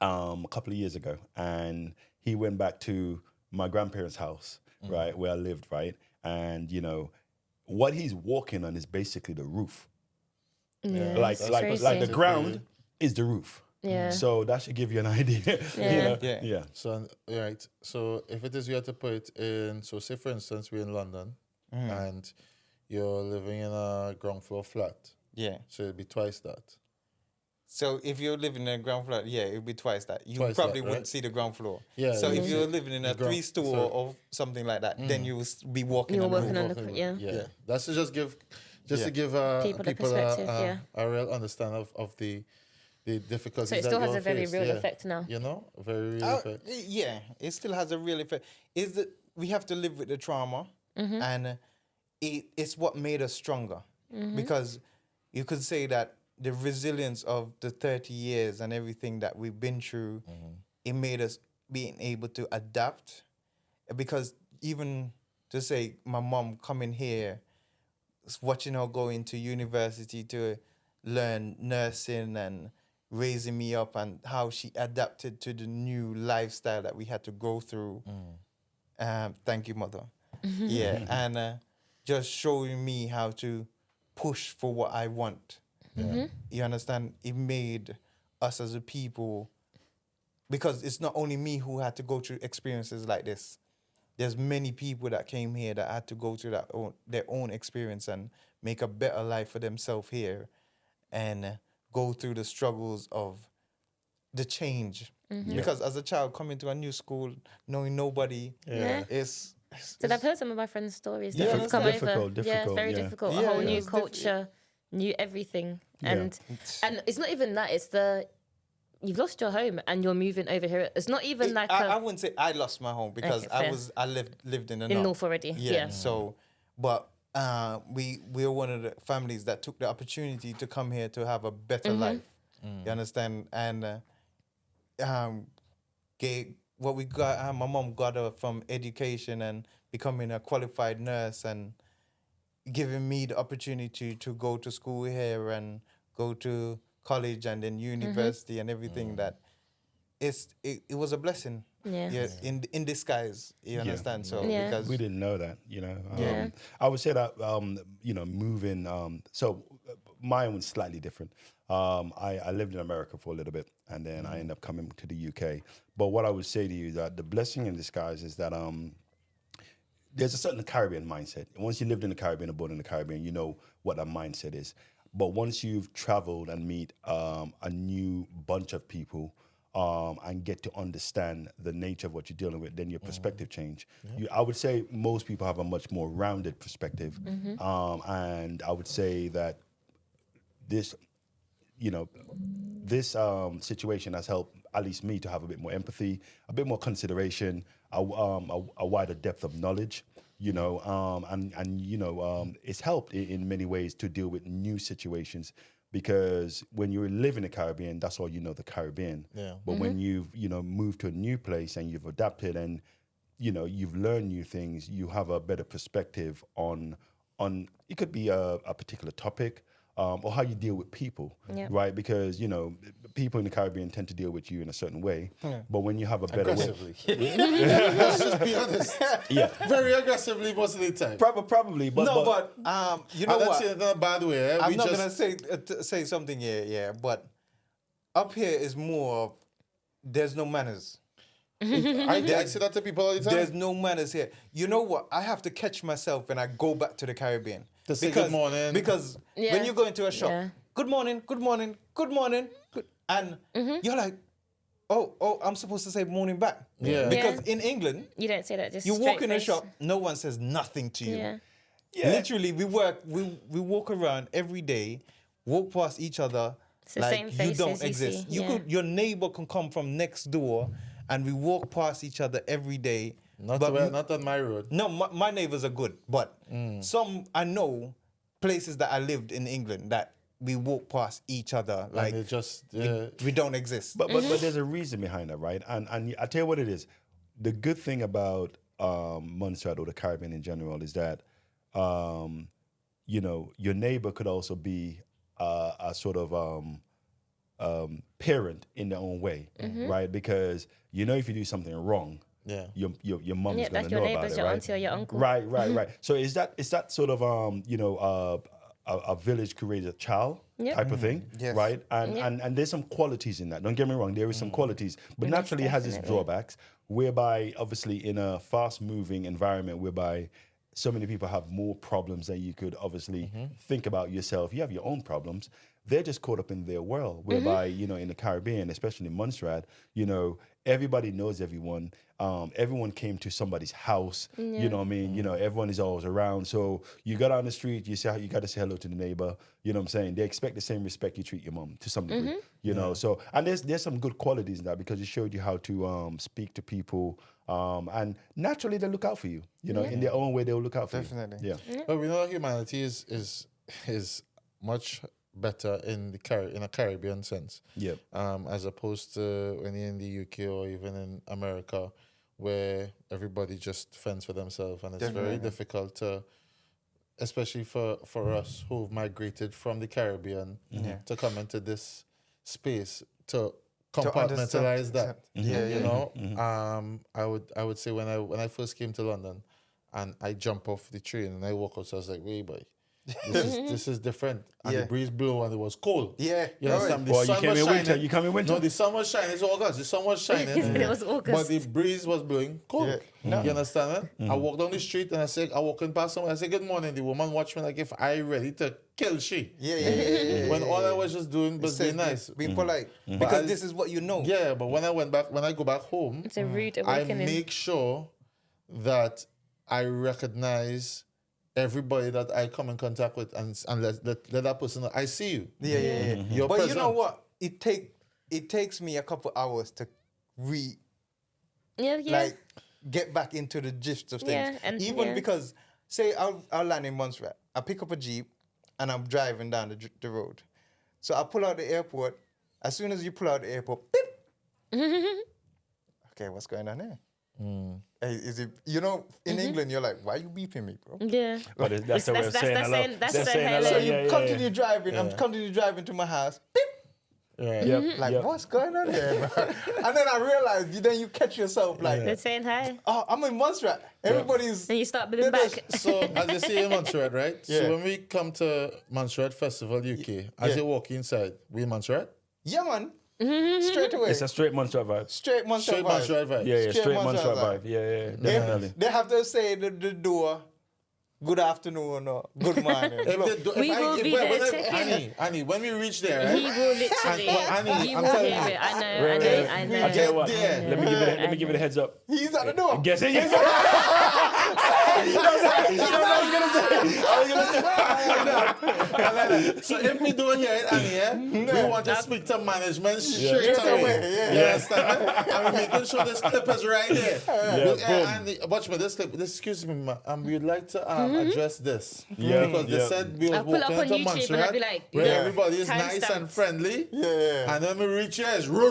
a couple of years ago, and he went back to my grandparents' house, right, where I lived, right, and you know, what he's walking on is basically the roof, Yeah, like it's like crazy. like the ground is the roof. Yeah. So that should give you an idea. Yeah. You know? Yeah. Yeah. So, right. So, if it is you have to put it in, so say for instance, we're in London and you're living in a ground floor flat. Yeah. So, it'd be twice that. So if you're living in a ground floor, yeah, it would be twice that. You Twice probably that, wouldn't right? see the ground floor. Yeah, So you if see you're it. living in The a ground- 3-store so- or something like that, then you will be walking You're on the walking roof. on the yeah. Yeah. That's to just give, Yeah. to give People the people perspective, yeah. a real understanding of the difficulties. So it that still has you a very face. real Yeah. effect now. You know, a very real effect. Yeah, it still has a real effect. Is that we have to live with the trauma, and it's what made us stronger. Because you could say that the resilience of the 30 years and everything that we've been through, it made us being able to adapt. Because even to say my mom coming here, watching her go into university to learn nursing and raising me up, and how she adapted to the new lifestyle that we had to go through. Thank you, mother. Yeah, and just showing me how to push for what I want. You understand? It made us as a people, because it's not only me who had to go through experiences like this. There's many people that came here that had to go through their own experience and make a better life for themselves here, and go through the struggles of the change. Because as a child coming to a new school, knowing nobody, Yeah. is So I've heard some of my friends' stories Yeah, that have it's come over. difficult, Yeah, difficult, very yeah. difficult. Yeah, a whole yeah, new it's culture, new everything, Yeah. and it's not even that. It's you've lost your home and you're moving over here. It's not even like I wouldn't say I lost my home, because Okay, fair. I lived in the in North already. Yeah. So, but we're one of the families that took the opportunity to come here to have a better life. You understand? And what we got, my mom got her from education and becoming a qualified nurse, and giving me the opportunity to go to school here and go to college and then university and everything. That it was a blessing. Yeah. In disguise. You understand? So Yeah. because We didn't know that, you know. Yeah. I would say that, you know, moving. Mine was slightly different. I lived in America for a little bit, and then I ended up coming to the UK. But what I would say to you is that the blessing in disguise is that there's a certain Caribbean mindset. Once you lived in the Caribbean or born in the Caribbean, you know what that mindset is. But once you've traveled and meet a new bunch of people, and get to understand the nature of what you're dealing with, then your perspective change. I would say most people have a much more rounded perspective. And I would say that this, you know, this situation has helped at least me to have a bit more empathy, a bit more consideration, a wider depth of knowledge, you know, and you know, it's helped in many ways to deal with new situations. Because when you live in the Caribbean, that's all you know, the Caribbean. Yeah. But when you've, you know, moved to a new place and you've adapted and you've learned new things, you have a better perspective on it could be a particular topic. Or how you deal with people, Yeah. right? Because people in the Caribbean tend to deal with you in a certain way, but when you have a better way, Aggressively. Let's just be honest. yeah, Very aggressively most of the time. probably, but no, but you know I'm not what? saying it in a bad way. Eh? I'm We not just, gonna say something here, yeah. But up here is more. There's no manners. I say that to people all the time. There's no manners here. You know what? I have to catch myself when I go back to the Caribbean. To say good morning. Because Yeah. when you go into a shop, Yeah. good morning, good morning, good morning, and you're like, oh, I'm supposed to say morning back. Yeah. Because Yeah. in England, You don't say that. Just you walk in a straight shop, face. no one says nothing to you. Yeah. Yeah. Literally, we walk around every day, walk past each other It's the like same you don't faces you exist. see, You yeah. could, your neighbor can come from next door, and we walk past each other every day. not, But not on my road. no, my neighbors are good, but some I know places that I lived in England that we walk past each other like And it just, we don't exist. but there's a reason behind that, right? And I tell you what it is. The good thing about Montserrat or the Caribbean in general is that your neighbor could also be a sort of parent in their own way, right? Because if you do something wrong, Yeah. your mom Yeah, is going that's to your know about neighbors, it, your right? auntie or your uncle. Right. So is that sort of a village creates a child Yep. type of thing, Yes. right? And, Yep. and there's some qualities in that. Don't get me wrong, there is some qualities, but Yes, naturally it has its definitely. drawbacks. Whereby, obviously, in a fast-moving environment, whereby so many people have more problems than you could obviously think about yourself. You have your own problems. They're just caught up in their world. Whereby, in the Caribbean, especially in Montserrat, everybody knows everyone. Everyone came to somebody's house. You know what I mean? Everyone is always around. So you got on the street, you got to say hello to the neighbor. You know what I'm saying? They expect the same respect you treat your mom to some degree. So and there's some good qualities in that because it showed you how to speak to people. And naturally they look out for you. In their own way they'll look out for Definitely. you. Yeah. But we know that humanity is much better in a Caribbean sense. Yep. As opposed to when you're in the UK or even in America, where everybody just fends for themselves, and it's very difficult to, especially for us who've migrated from the Caribbean to come into this space to compartmentalize that. I would say when I first came to London, and I jump off the train and I walk out, so I was like, wait, boy. This is different. And the breeze blew and it was cold. Yeah. You understand? The Well, you sun came was in winter. shining. You come in winter? No, the sun was shining. It's August. The sun was shining. It was August. But the breeze was blowing cold. Yeah. You understand it? I walked down the street and I walking past someone. I said, good morning. The woman watched me like if I ready to kill she. Yeah. When all I was just doing was being nice. Be polite. But Because I- this is what you know. Yeah, but when I go back home, It's a rude I awakening. make sure that I recognize everybody that I come in contact with and let that person know I see you. Yeah. You're But you know present. what? It takes me a couple hours to Yeah. get back into the gist of things. Yeah, and- Even yeah. because, say, I'll land in Montserrat. I pick up a Jeep and I'm driving down the road. So I pull out the airport. As soon as you pull out the airport, beep. Okay, what's going on here? Hey, is it, in England, you're like, why are you beeping me, bro? Yeah. But that's the way of saying hello. that's They're so saying hello. hello. So you Yeah. continue driving. I'm continue driving to my house. Beep. Right. Yep. Like, what's going on here, bro? And then I realized, then you catch yourself like, They're saying hi. oh, I'm in Montserrat. Everybody's... And you start building They're back. just- So as you see in Montserrat, right? Yeah. So when we come to Montserrat Festival UK, as Yeah. you walk inside, we in Montserrat? Yeah, man. Straight away. It's a straight Montserrat vibe. Straight Montserrat Straight vibe. Montserrat vibe. Yeah, Straight straight Montserrat Montserrat vibe. Yeah, definitely. They have to say the door, good afternoon or good morning. Look, We will be there checking. Annie, when we reach there, He right? will literally. Annie, He I'm will telling hear you. it. I know. Right, right. I I know. tell you what. there. Let me give it a heads up. he's at the door. Guess it. You don't know you're gonna So if we do hear it, and we want to speak to management straight Yeah. away. Yeah. You understand? And we're making sure this clip is right there. And watch me, this clip. Excuse me, we'd like to address this. Yeah. Because they said we was I'll pull up walking on into YouTube and I'll Montserrat be like, where yeah. everybody is nice Timestamps. and friendly. Yeah. And then we reach here, it's None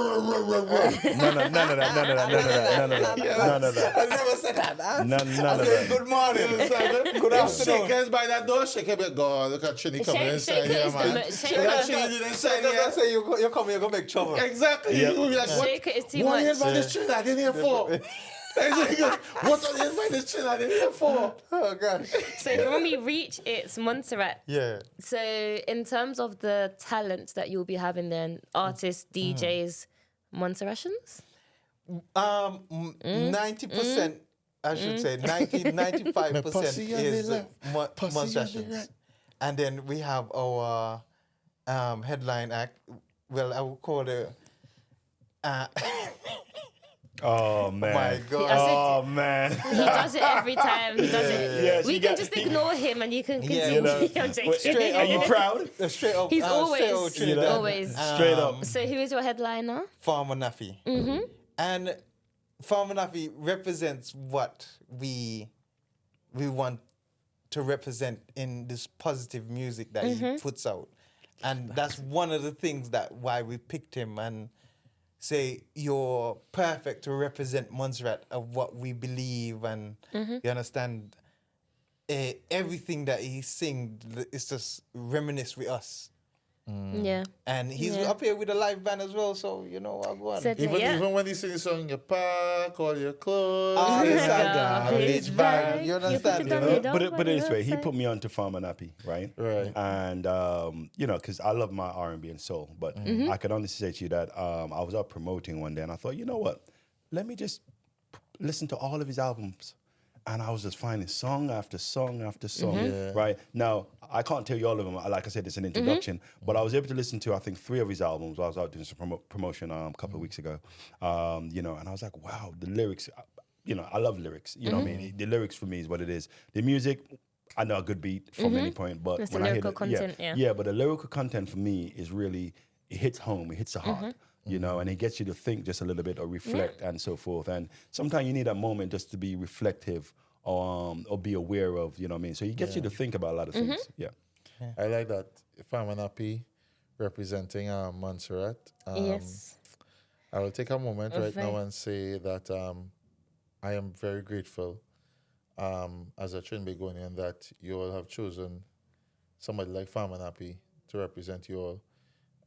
of that. I never said that. None of that. Good morning. Good afternoon. Shake hands by that door, shake it, but God, look at Trini coming inside here, man. Look at Trini inside Because I here. say you're coming, you're gonna make trouble. Exactly. Yep. You'll be like, what? Shake it is too What much. is this Trinidad in here for? What are this Trinidad in here for? Oh God. So for when we reach, it's Montserrat. Yeah. So in terms of the talent that you'll be having then, artists, DJs, Montserratians? 90%, I should say, 95% is Montserratians. And then we have our headline act. Well, I would call it. Oh man. My God. Oh man. He does it every time. He does it. Yes, We you can got- just ignore him and you can Yeah, continue. you know. I'm joking. Straight Are you up. proud? Straight up. He's straight always, up Trinidad. always. Straight up. So who is your headliner? Farmer Naffy. And Farmer Naffy represents what we want to represent in this positive music that he puts out. And that's one of the things that why we picked him and say you're perfect to represent Montserrat of what we believe and you understand everything that he sings is just reminisce with us. Yeah. And he's Yeah. up here with a live band as well, so you know what going. So- Even Yeah. even when you sing the song, you pack all your clothes. Ah, it's it's a a garbage garbage bag. bag. You put understand, it you on know? your But dog it this when way, he you're put me on to Farmer Nappy, right? Right. And you know, because I love my R&B and soul, but I can honestly say to you that I was out promoting one day, and I thought, you know what? Let me just listen to all of his albums. And I was just finding song after song after song, right? Now, I can't tell you all of them. Like I said, it's an introduction. But I was able to listen to, I think, 3 of his albums while I was out doing some promotion a couple of weeks ago. You know, and I was like, wow, the lyrics, you know, I love lyrics. You know what I mean? The lyrics for me is what it is. The music, I know a good beat from any point, but It's when the I hear lyrical content, yeah. yeah, but the lyrical content for me is really, it hits home, it hits the heart. You know, and it gets you to think just a little bit or reflect and so forth. And sometimes you need a moment just to be reflective or be aware of, you know what I mean? So it gets you to think about a lot of things. Yeah. I like that. Farmer Nappy representing Montserrat. Yes. I will take a moment right now Okay. and say that I am very grateful as a Trinbagonian that you all have chosen somebody like Farmer Nappy to represent you all.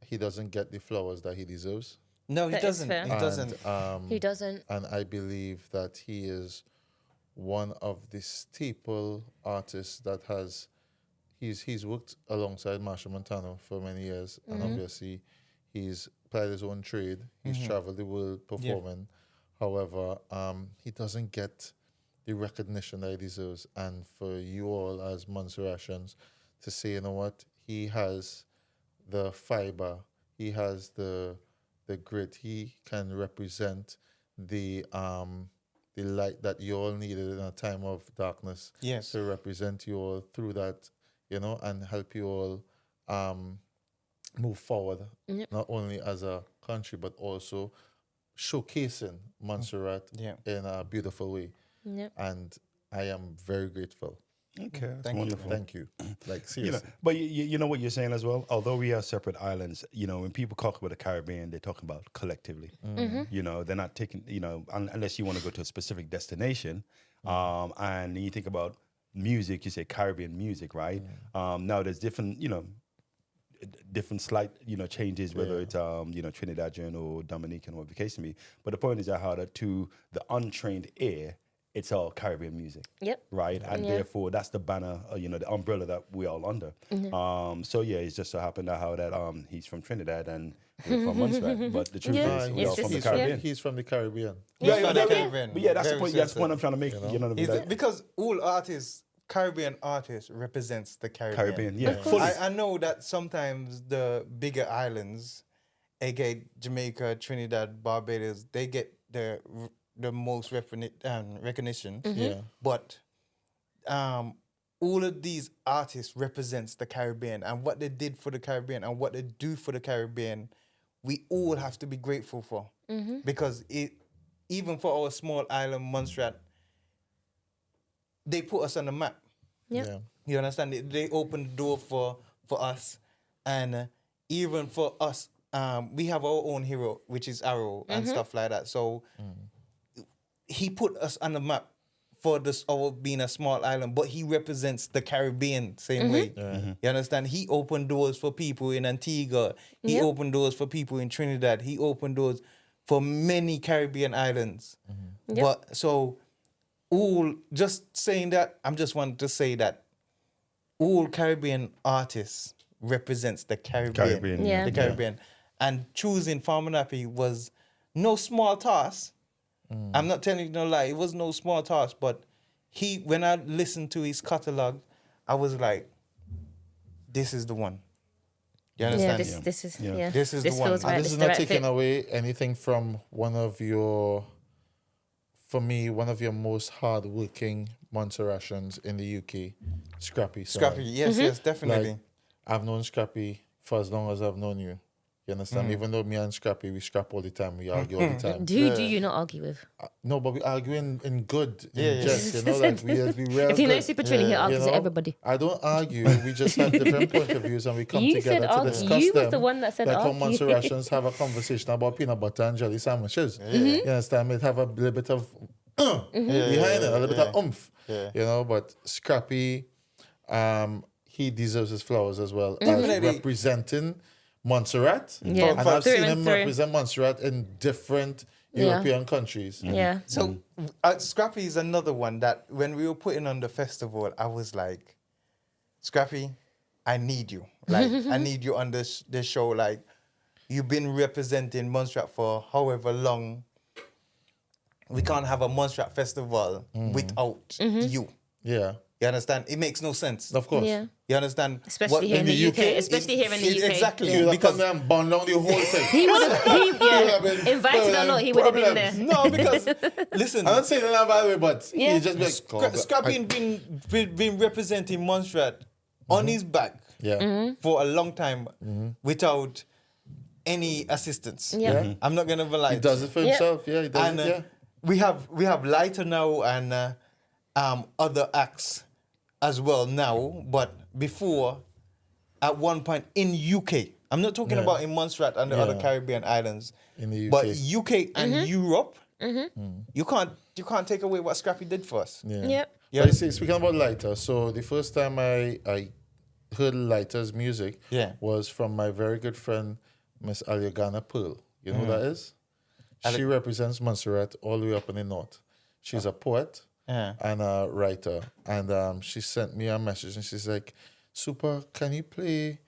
He doesn't get the flowers that he deserves. No, he That is doesn't. fair. He doesn't. He doesn't. And I believe that he is one of the staple artists that has he's worked alongside Marshall Montano for many years, and obviously he's plied his own trade. He's traveled the world performing. However, he doesn't get the recognition that he deserves. And for you all as Montserratians to say, you know what, he has the fiber, he has the grit, he can represent the light that you all needed in a time of darkness. Yes. To represent you all through that, you know, and help you all move forward, not only as a country, but also showcasing Montserrat in a beautiful way. Yep. And I am very grateful. Okay, that's Thank you. wonderful. Thank you. Like, You know, seriously. but you know what you're saying as well. Although we are separate islands, you know, when people talk about the Caribbean, they're talking about collectively. You know, they're not taking, you know, unless you want to go to a specific destination. And you think about music, you say Caribbean music, right? Now there's different, you know, different slight, you know, changes, whether it's you know, Trinidadian or Dominican or whatever the case may be. But the point is that how that to the untrained ear, it's all Caribbean music. Yep. Right. And therefore that's the banner, you know, the umbrella that we're all under. So yeah, it's just so happened that how that he's from Trinidad and we're from Montserrat. But the truth Yeah. is we're It's all from just- the He's from, Caribbean. he's from the Caribbean. He's from the yeah. Caribbean. But yeah, that's the Very point. That's the point certain. I'm trying to make. You know, He's because all artists, Caribbean artists, represents the Caribbean. Caribbean, yeah, fully. I know that sometimes the bigger islands, aka Jamaica, Trinidad, Barbados, they get the most recognition. Yeah. But all of these artists represents the Caribbean and what they did for the Caribbean and what they do for the Caribbean, we all have to be grateful for. Because even for our small island, Montserrat, they put us on the map. Yeah. You understand? They opened the door for us. And even for us, we have our own hero, which is Arrow and stuff like that. So he put us on the map for this our being a small island, but he represents the Caribbean same way. You understand? He opened doors for people in Antigua. He opened doors for people in Trinidad. He opened doors for many Caribbean islands. But so just saying that, I'm just wanting to say that all Caribbean artists represents the Caribbean. Yeah. The Caribbean. And choosing Farmer Nappy was no small task. I'm not telling you no lie. It was no small task, but when I listened to his catalog, I was like, this is the one. You understand? This is Yeah. yeah. This is the one. feels And right. This is the not right taking fit. away anything from one of your most hardworking Montserratians in the UK, Scrappy. Sorry. Scrappy. Yes, definitely. Like, I've known Scrappy for as long as I've known you. You understand? Even though me and Scrappy, we scrap all the time. We argue all the time. Who do you not argue with? No, but we argue in good, Yeah, in yeah. jest, you know, like we real If you know good. Supertrini, he argues You with know? everybody. I don't argue. We just have different point of views and we come You together said to argue. discuss You was them. the one that said like how argue. Montserratians have a conversation about peanut butter and jelly sandwiches. You understand? It have a little bit of behind it, a little bit of oomph. Yeah. You know, but Scrappy, he deserves his flowers as well as Definitely. representing Montserrat. Yeah. And I've Through seen and him through. represent Montserrat in different European countries. Yeah. So Scrappy is another one that when we were putting on the festival, I was like, Scrappy, I need you. Like, I need you on this show. Like, you've been representing Montserrat for however long. We can't have a Montserrat festival without you. Yeah, You understand? It makes no sense. of course. Yeah. You understand? Especially here in the UK. Especially here in the UK. Exactly. He would have Because come there and burned down the whole thing. He would have, have been invited or not, he would have been there. problems. no, because listen, I'm not saying that by the way, but Yeah. he just be like, "God, Scrappy been representing Montserrat on his back yeah, for a long time without any assistance. Yeah. Yeah. I'm not gonna lie. he does it for Yeah. himself. Yeah, he does And it. Yeah, we have Lighter now and other acts as well now, but before, at one point in UK, I'm not talking Yeah. about in Montserrat and the Yeah. other Caribbean islands, In the but UK. UK and Europe, you can't take away what Scrappy did for us. yeah. Yep. Yeah. But you see, speaking about Lighter, so the first time I heard Lighter's music Yeah. was from my very good friend, Miss Aliagana Pearl. You know who that is? She represents Montserrat all the way up in the north. She's a poet Yeah. and a writer. And she sent me a message and she's like, Super, can you play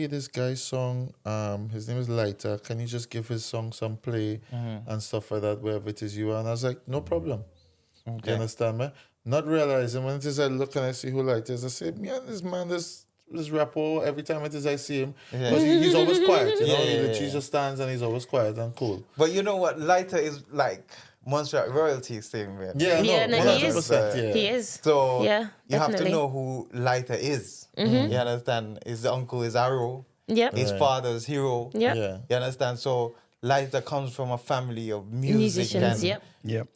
this guy's song? His name is Lighter. Can you just give his song some play and stuff like that, wherever it is you are? And I was like, no problem. Okay. You understand me? Not realizing when it is I look and I see who Lighter is, I say, man, this man, this rapper, every time it is I see him, Yeah. but he's always quiet, you know? Yeah, He yeah, literally yeah. just stands and he's always quiet and cool. But you know what? Lighter is like Montserrat royalty thing, man. Yeah, Yeah, no, he is. 100%, yeah. He is. So Yeah, you have to definitely. know who Lighter is. You understand? His uncle is Arrow. Yep. His Right. father's Hero. Yep. Yeah. You understand? So Lighter comes from a family of music. Musicians. And Yep. Yep.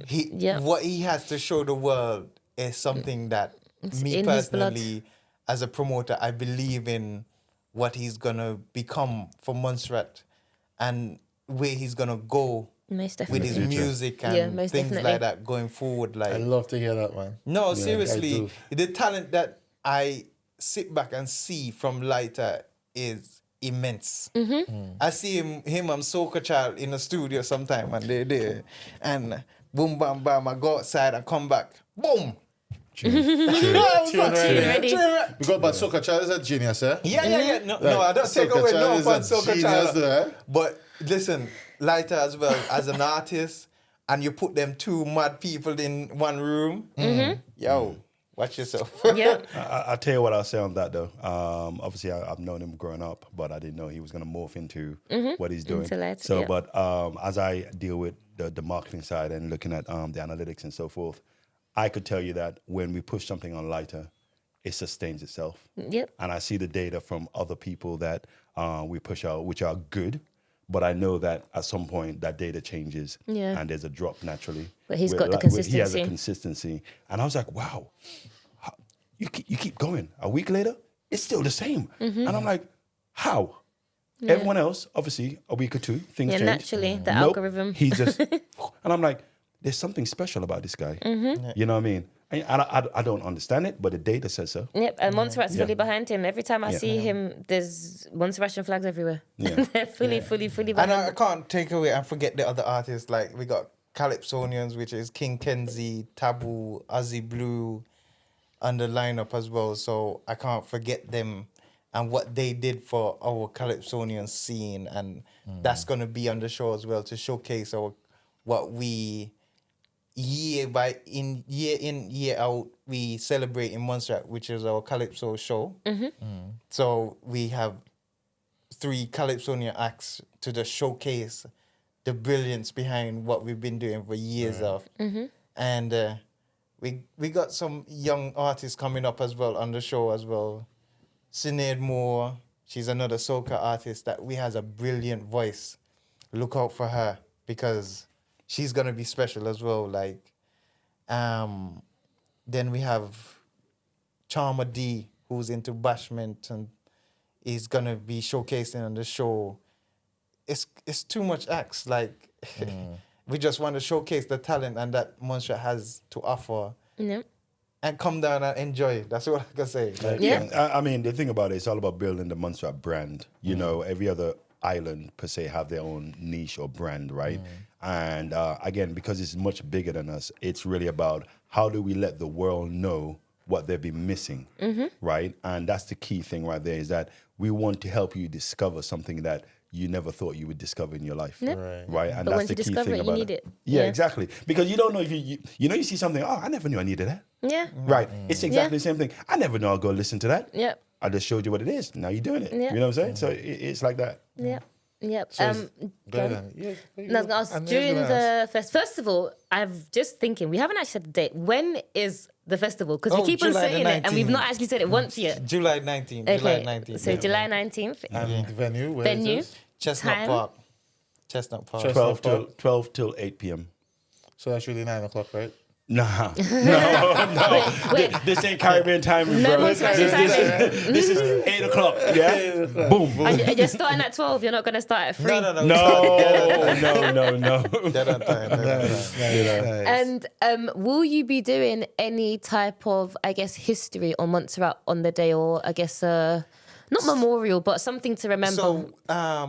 Yep. What he has to show the world is something that me in his blood. personally, as a promoter, I believe in what he's gonna become for Montserrat and where he's gonna go Most with definitely. his future. music and Yeah, most things definitely. like that going forward. Like I love to hear that, man. no, I seriously, do. the talent that I sit back and see from Lighter is immense. I see him and Soca Child in the studio sometime and they're there. And boom, bam, bam, I go outside and come back. Boom! Tune ready. ready. Because but Soca Child is a genius, eh? Yeah. No, Like, I don't take Soca away Child no is from a Soca genius Child. there. But listen, Lighter as well, as an artist, and you put them two mad people in one room, yo, watch yourself. Yeah. I'll tell you what I'll say on that though. Obviously, I've known him growing up, but I didn't know he was going to morph into what he's doing. Into light, So, yeah. but as I deal with the marketing side and looking at the analytics and so forth, I could tell you that when we push something on lighter, it sustains itself. Yep. And I see the data from other people that we push out, which are good. But I know that at some point that data changes and there's a drop naturally. But he's got the consistency. He has a consistency. And I was like, wow, you keep going. A week later, it's still the same. And I'm like, how? Everyone else, obviously, a week or two, things change. Naturally, the algorithm. He just, and I'm like, there's something special about this guy. You know what I mean? I don't understand it, but the data says so. Yep, and Montserrat's fully behind him. Every time I see him, there's Montserratian flags everywhere. Yeah. They're fully behind And I him. can't take away and forget the other artists. Like we got Calypsonians, which is King Kenzie, Taboo, Ozzy Blue, on the lineup as well. So I can't forget them and what they did for our Calypsonian scene, and that's gonna be on the show as well to showcase what we year in year out we celebrate in Montserrat, which is our Calypso show. So we have 3 Calypsonian acts to just showcase the brilliance behind what we've been doing for years of. And we got some young artists coming up as well on the show as well. Sinead Moore, she's another soca artist that has a brilliant voice. Look out for her because she's gonna be special as well. Like, then we have Charma D, who's into bashment and is gonna be showcasing on the show. It's too much acts. Like, we just want to showcase the talent and that Montserrat has to offer. And come down and enjoy. That's what I can say. Like, I mean, the thing about it, it's all about building the Montserrat brand. You know, every other island per se have their own niche or brand, right? And again, because it's much bigger than us, it's really about how do we let the world know what they've been missing, right? And that's the key thing right there, is that we want to help you discover something that you never thought you would discover in your life, right? And But that's once the you key discover thing it, you about need it. Yeah, exactly. Because you don't know if you see something, oh, I never knew I needed that. Yeah. Right. It's exactly the same thing. I never know I'll go listen to that. Yep. I just showed you what it is. Now you're doing it. Yep. You know what I'm saying? So it's like that. Yep. Yep. So go on. No, I was gonna ask, during the festival, I'm just thinking, we haven't actually said the date. When is the festival? Because we keep on July the saying it and we've 19th. not actually said it once yet. July 19th. Okay. July 19th. So July 19th. And venue? Where is Venue. this? Chestnut Time? Park. Chestnut Park. 12 till 8 p.m. So that's really 9 o'clock, right? Nah, no. Wait. This ain't Caribbean timing, No bro. Montserratian timing. This is 8 o'clock. Yeah. Boom. And you're starting at 12. You're not going to start at 3. No. No. Dead on time. And will you be doing any type of, I guess, history on Montserrat on the day, or I guess not memorial, but something to remember? So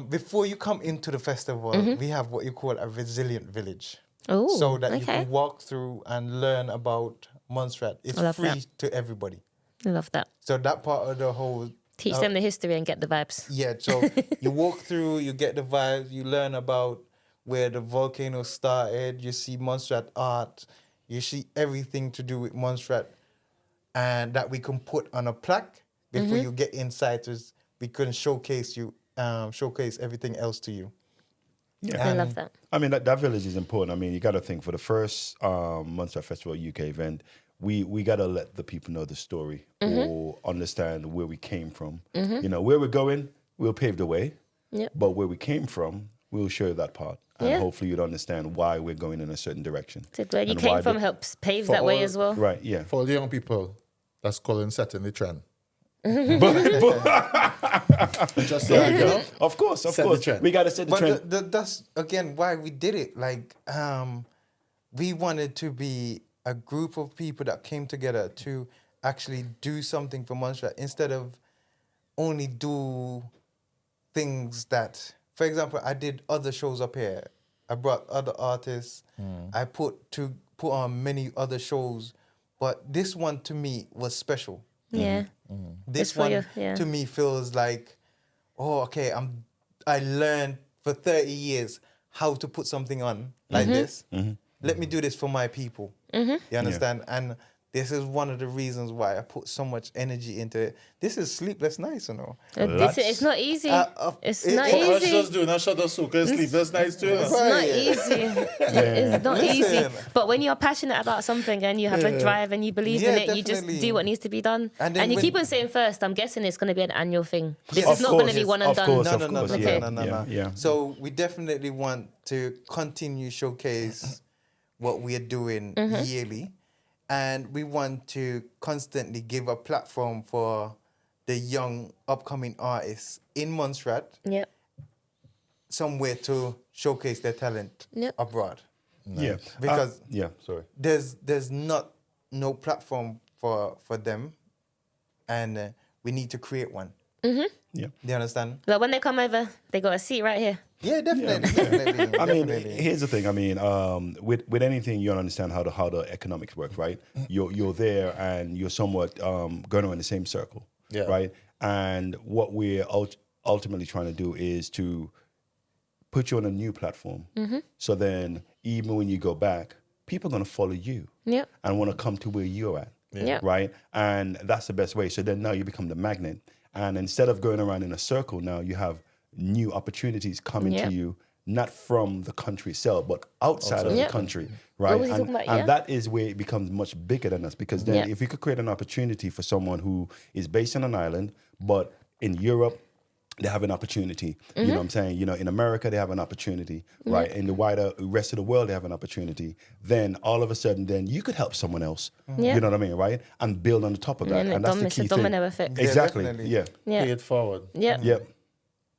before you come into the festival, we have what you call a resilient village. Oh, So that you okay. can walk through and learn about Montserrat. It's I love free that. to everybody. I love that. So that part of the whole... Teach them the history and get the vibes. Yeah, so you walk through, you get the vibes, you learn about where the volcano started, you see Montserrat art, you see everything to do with Montserrat, and that we can put on a plaque before you get inside, so we can showcase everything else to you. Yeah. I love that. I mean, that village is important. I mean, you got to think for the first Montserrat Festival UK event, we got to let the people know the story or understand where we came from. You know, where we're going, we'll pave the way. Yep. But where we came from, we'll show you that part. And hopefully you'd understand why we're going in a certain direction. So where you And came why from the- helps pave For that way all- as well. Right, yeah. For all the young people, that's calling setting the trend. Just so you know. Of course. Set the trend. We got to set the trend. But that's, again, why we did it. Like, we wanted to be a group of people that came together to actually do something for Montserrat instead of only do things that, for example, I did other shows up here. I brought other artists. I put on many other shows, but this one to me was special. Yeah. This for one you, yeah. to me feels like, oh, okay, I learned for 30 years how to put something on like this. Let me do this for my people. You understand? And this is one of the reasons why I put so much energy into it. This is sleepless nights, you know. It's not easy. It's not For us easy. just doing a shot of soca, sleepless nights too. It's not easy. It's not easy. But when you're passionate about something and you have a drive and you believe in it, you just definitely. do what needs to be done. And you keep on saying first, I'm guessing it's going to be an annual thing. This Of is not going to course, be one and of done. course, No. Okay. Yeah. So we definitely want to continue showcase what we are doing yearly, and we want to constantly give a platform for the young upcoming artists in Montserrat, Yep. somewhere to showcase their talent Yep. abroad. Yeah. Because sorry. there's no platform for them, and we need to create one. Yeah. Do you understand? But when they come over, they got a seat right here. Yeah, definitely. I mean, here's the thing. I mean, with anything, you don't understand how the economics work, right? You're there and you're somewhat going on in the same circle, right? And what we're ultimately trying to do is to put you on a new platform. So then, even when you go back, people are going to follow you Yep. and want to come to where you're at, Yep. right? And that's the best way. So then now you become the magnet. And instead of going around in a circle, now you have new opportunities coming Yep. to you, not from the country itself, but outside of Yep. the country, right? was he talking about? And Yeah. that is where it becomes much bigger than us, because then Yep. if we could create an opportunity for someone who is based on an island, but in Europe, they have an opportunity. You know what I'm saying? You know, in America, they have an opportunity, right? In the wider rest of the world, they have an opportunity. Then all of a sudden, then you could help someone else. Yeah. You know what I mean, right? And build on the top of that. And And that's the it's key a thing. domino effect. Exactly. definitely. Yeah. Yeah. Pay it forward. Yep. Yep.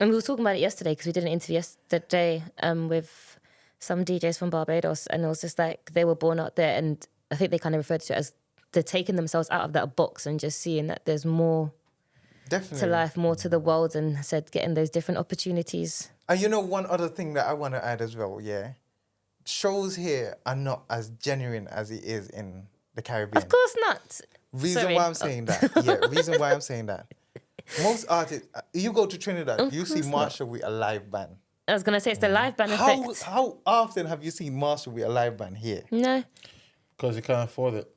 And we were talking about it yesterday because we did an interview yesterday with some DJs from Barbados, and it was just like they were born out there, and I think they kind of referred to it as they're taking themselves out of that box and just seeing that there's more Definitely. to life, more to the world, and said getting those different opportunities. And you know, one other thing that I want to add as well, shows here are not as genuine as it is in the Caribbean. Of course not. Reason Sorry. why I'm saying that. Reason why I'm saying that. Most artists, you go to Trinidad, you see Marshall with a live band. I was gonna say it's the live band effect. How often have you seen Marshall with a live band here? No. Because you can't afford it.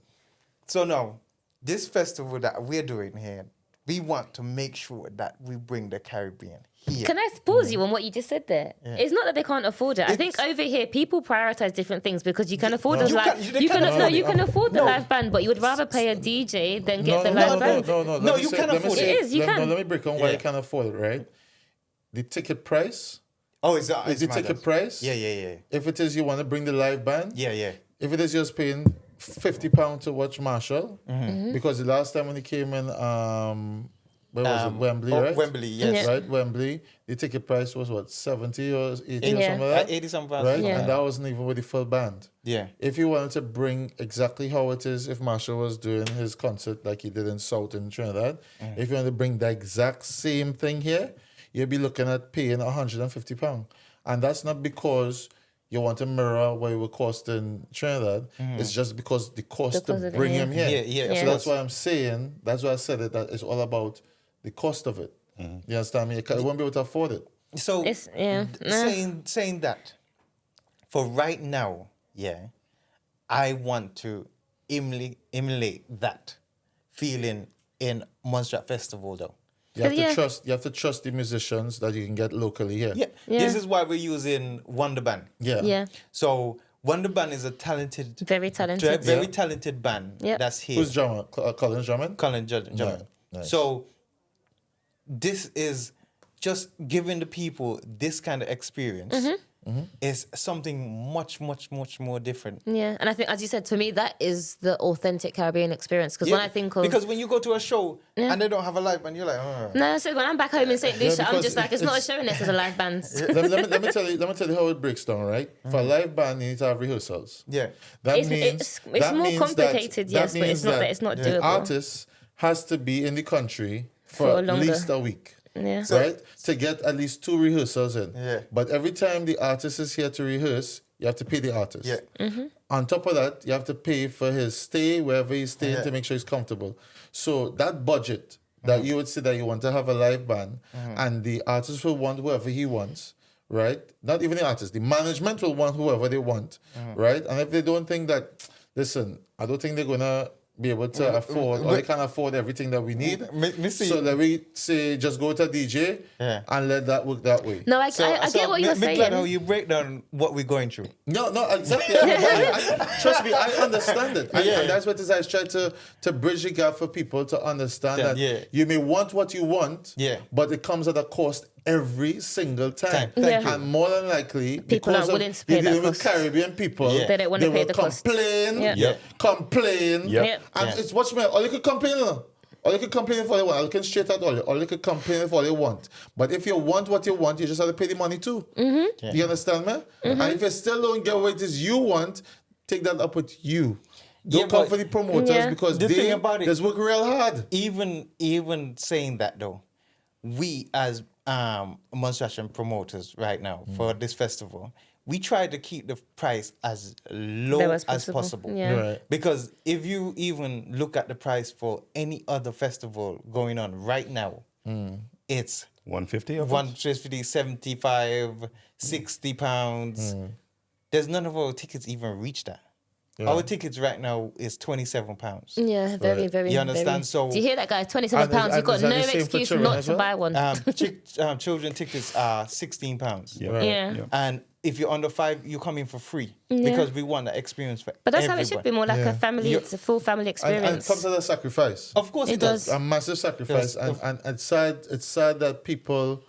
So now, this festival that we're doing here, we want to make sure that we bring the Caribbean here. Can I pause you on what you just said there? It's not that they can't afford it. I think It's- over here people prioritize different things because you can afford No. the You live. can- they You can can afford you it. can afford the No. live band, but you would rather pay a DJ than get the live band. No, No, let me you say- can let me afford say- it. It is, you let- can. No, let me break on why Yeah. you can't afford it, right? The ticket price. Oh, is that Is the ticket price? Yeah. If it is you want to bring the live band. Yeah. If it is just paying £50 to watch Marshall, Mm-hmm. because the last time when he came in, where was it? Wembley, right? Wembley, yes. Yeah. Right, Wembley. The ticket price was what, 70 or 80 or Yeah. something like that? 80 some pounds. Right? Yeah. And that wasn't even with the full band. Yeah. If you wanted to bring exactly how it is if Marshall was doing his concert like he did in South in Trinidad, if you want to bring the exact same thing here, you'll be looking at paying £150. And that's not because you want to mirror what it would cost in Trinidad. It's just because the cost Because to of it, bring yeah. him here. Yeah. Yeah. So that's why I'm saying, that's why I said it, that it's all about the cost of it. You understand me? You won't be able to afford it. So It's nah. saying that, for right now, I want to emulate that feeling in Montserrat Festival, though. You have Yeah. to trust. You have to trust the musicians that you can get locally here. Yeah. Yeah. This is why we're using Wonder Band. Yeah. Yeah. So Wonder Band is a talented, Very talented. very talented band Yeah. that's here. Who's drummer? Colin's drumming. Colin Judd. Nice. So this is just giving the people this kind of experience is something much more different. Yeah, and I think, as you said, to me, that is the authentic Caribbean experience. Because when I think of because when you go to a show and they don't have a live band, you're like, oh. no, so when I'm back home in St. Lucia, I'm because just like, it's not a it's- show unless there's a live band. let me tell you how it breaks down. Right, for a live band, you need to have rehearsals. Yeah. That It's means more that means complicated, that yes, but means it's not that it's not the doable. artist has to be in the country for For at longer. least a week. Yeah. Right? To get at least 2 rehearsals in. Yeah. But every time the artist is here to rehearse, you have to pay the artist. Yeah. Mm-hmm. On top of that, you have to pay for his stay, wherever he's staying, Yeah. to make sure he's comfortable. So that budget that you would say that you want to have a live band, and the artist will want whoever he wants, right? Not even the artist, the management will want whoever they want, right? And if they don't think that, listen, I don't think they're going to be able to afford, or they can afford everything that we need. Me see. So that we say, just go to a DJ and let that work that way. No, I get what you're saying. Glad how you break down what we're going through. No, exactly. Trust me, I understand it. And that's what it is. I try to bridge the gap for people to understand that you may want what you want, but it comes at a cost every single time. Thank you. And more than likely, People aren't willing to pay that dealing with cost. Caribbean people, They don't want to pay the cost. Complain. Yep. And it's what's me. All you can complain, or you can complain for all you want. You can straight out all you can complain for all you want. But if you want what you want, you just have to pay the money too. You understand me? And if you still don't get what it is you want, take that up with you. Don't come for the promoters because the thing about it, just work real hard. Even saying that though, we as Montserratian promoters right now for this festival, we try to keep the price as low as possible. Yeah. Right. Because if you even look at the price for any other festival going on right now, it's 150 of us? 150, 75, 60 pounds. There's none of our tickets even reach that. Our tickets right now is £27. Yeah, very, very. You understand? Very. So do you hear that, guys? £27. You've got is that no the same for excuse children not as to well? buy one. Children tickets are £16. Yeah. And if you're under 5, you come in for free because we want that experience for But that's everybody. how it should be, more like a family. It's a full family experience. And it comes at a sacrifice. Of course it does. A massive sacrifice. Yes. And it's sad that people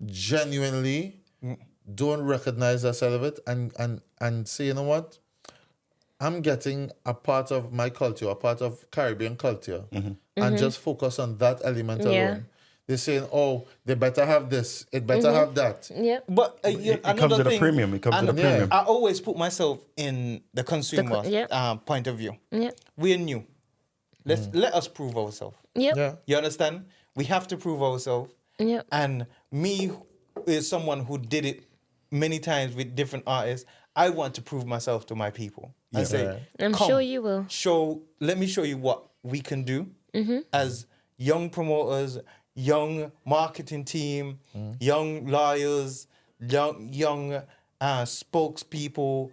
genuinely don't recognize that side of it and say, you know what? I'm getting a part of my culture, a part of Caribbean culture, and just focus on that element alone. They're saying, oh, they better have this, it better have that. Yeah. But It comes at a premium. It comes at a premium. I always put myself in the consumer point of view. Yeah. We're new. Let us prove ourselves. Yep. Yeah. You understand? We have to prove ourselves. Yep. And me, is someone who did it many times with different artists. I want to prove myself to my people and say, I'm "Come, sure you will. Let me show you what we can do as young promoters, young marketing team, young lawyers, young spokespeople,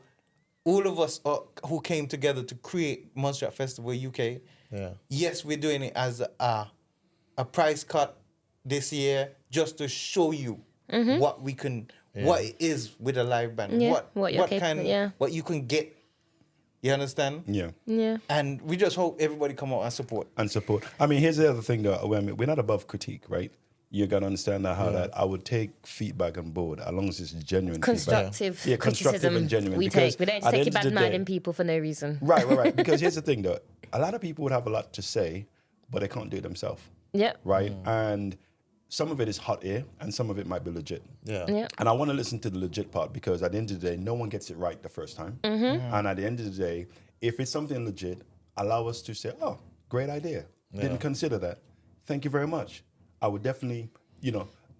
all of us who came together to create Montserrat Festival UK. Yeah. Yes, we're doing it as a price cut this year just to show you what we can, what it is with a live band, what you can get. You understand? Yeah. Yeah. And we just hope everybody come out and support. I mean, here's the other thing, though. We're not above critique, right? You're going to understand that that I would take feedback on board as long as it's genuine Constructive feedback. criticism and genuine. we because take. We don't at the take end you of the bad-minding day- people for no reason. Right. Because here's the thing, though. A lot of people would have a lot to say, but they can't do it themselves. Yep. Right? And some of it is hot air, and some of it might be legit. Yeah. Yeah. And I want to listen to the legit part because at the end of the day, no one gets it right the first time. And at the end of the day, if it's something legit, allow us to say, oh, great idea. Didn't consider that. Thank you very much. I would definitely,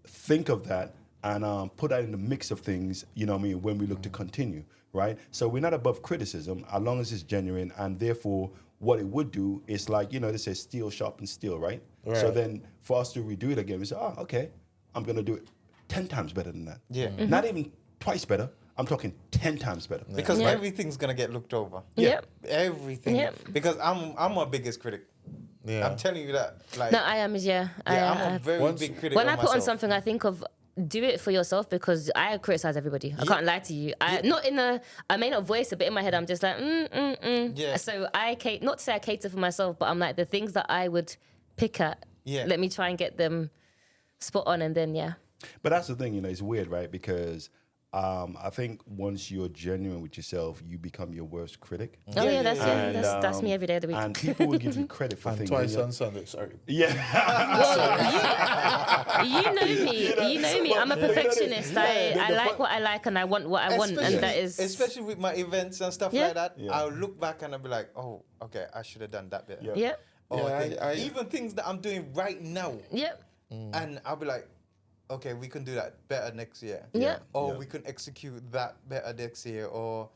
think of that and put that in the mix of things, when we look to continue, right? So we're not above criticism as long as it's genuine, and therefore what it would do is like, they say steel sharpens steel, right? So then for us to redo it again, we say, oh, okay, I'm going to do it 10 times better than that. Yeah. Not even twice better. I'm talking 10 times better. Because everything's gonna get looked over. Yep. Everything. Yep. Because I'm my biggest critic. Yeah. I'm telling you that. Like, No, I am. I'm a very big critic. When of I put on myself. something, I think of do it for yourself, because I criticize everybody. I can't lie to you. I may not voice it, but in my head I'm just like Yeah. So not to say I cater for myself, but I'm like the things that I would pick at. Yeah. Let me try and get them spot on, and then But that's the thing, it's weird, right? Because I think once you're genuine with yourself, you become your worst critic. That's me every day of the week. And people will give you credit for And things. twice on Sunday, sorry. Yeah. You know me. I'm a perfectionist. I like what I like, and I want what I want, and that is especially with my events and stuff like that. I'll look back and I'll be like, oh, okay, I should have done that better. Yep. Even things that I'm doing right now. Yep. And I'll be like, okay, we can do that better next year. Yeah. Or we can execute that better next year, or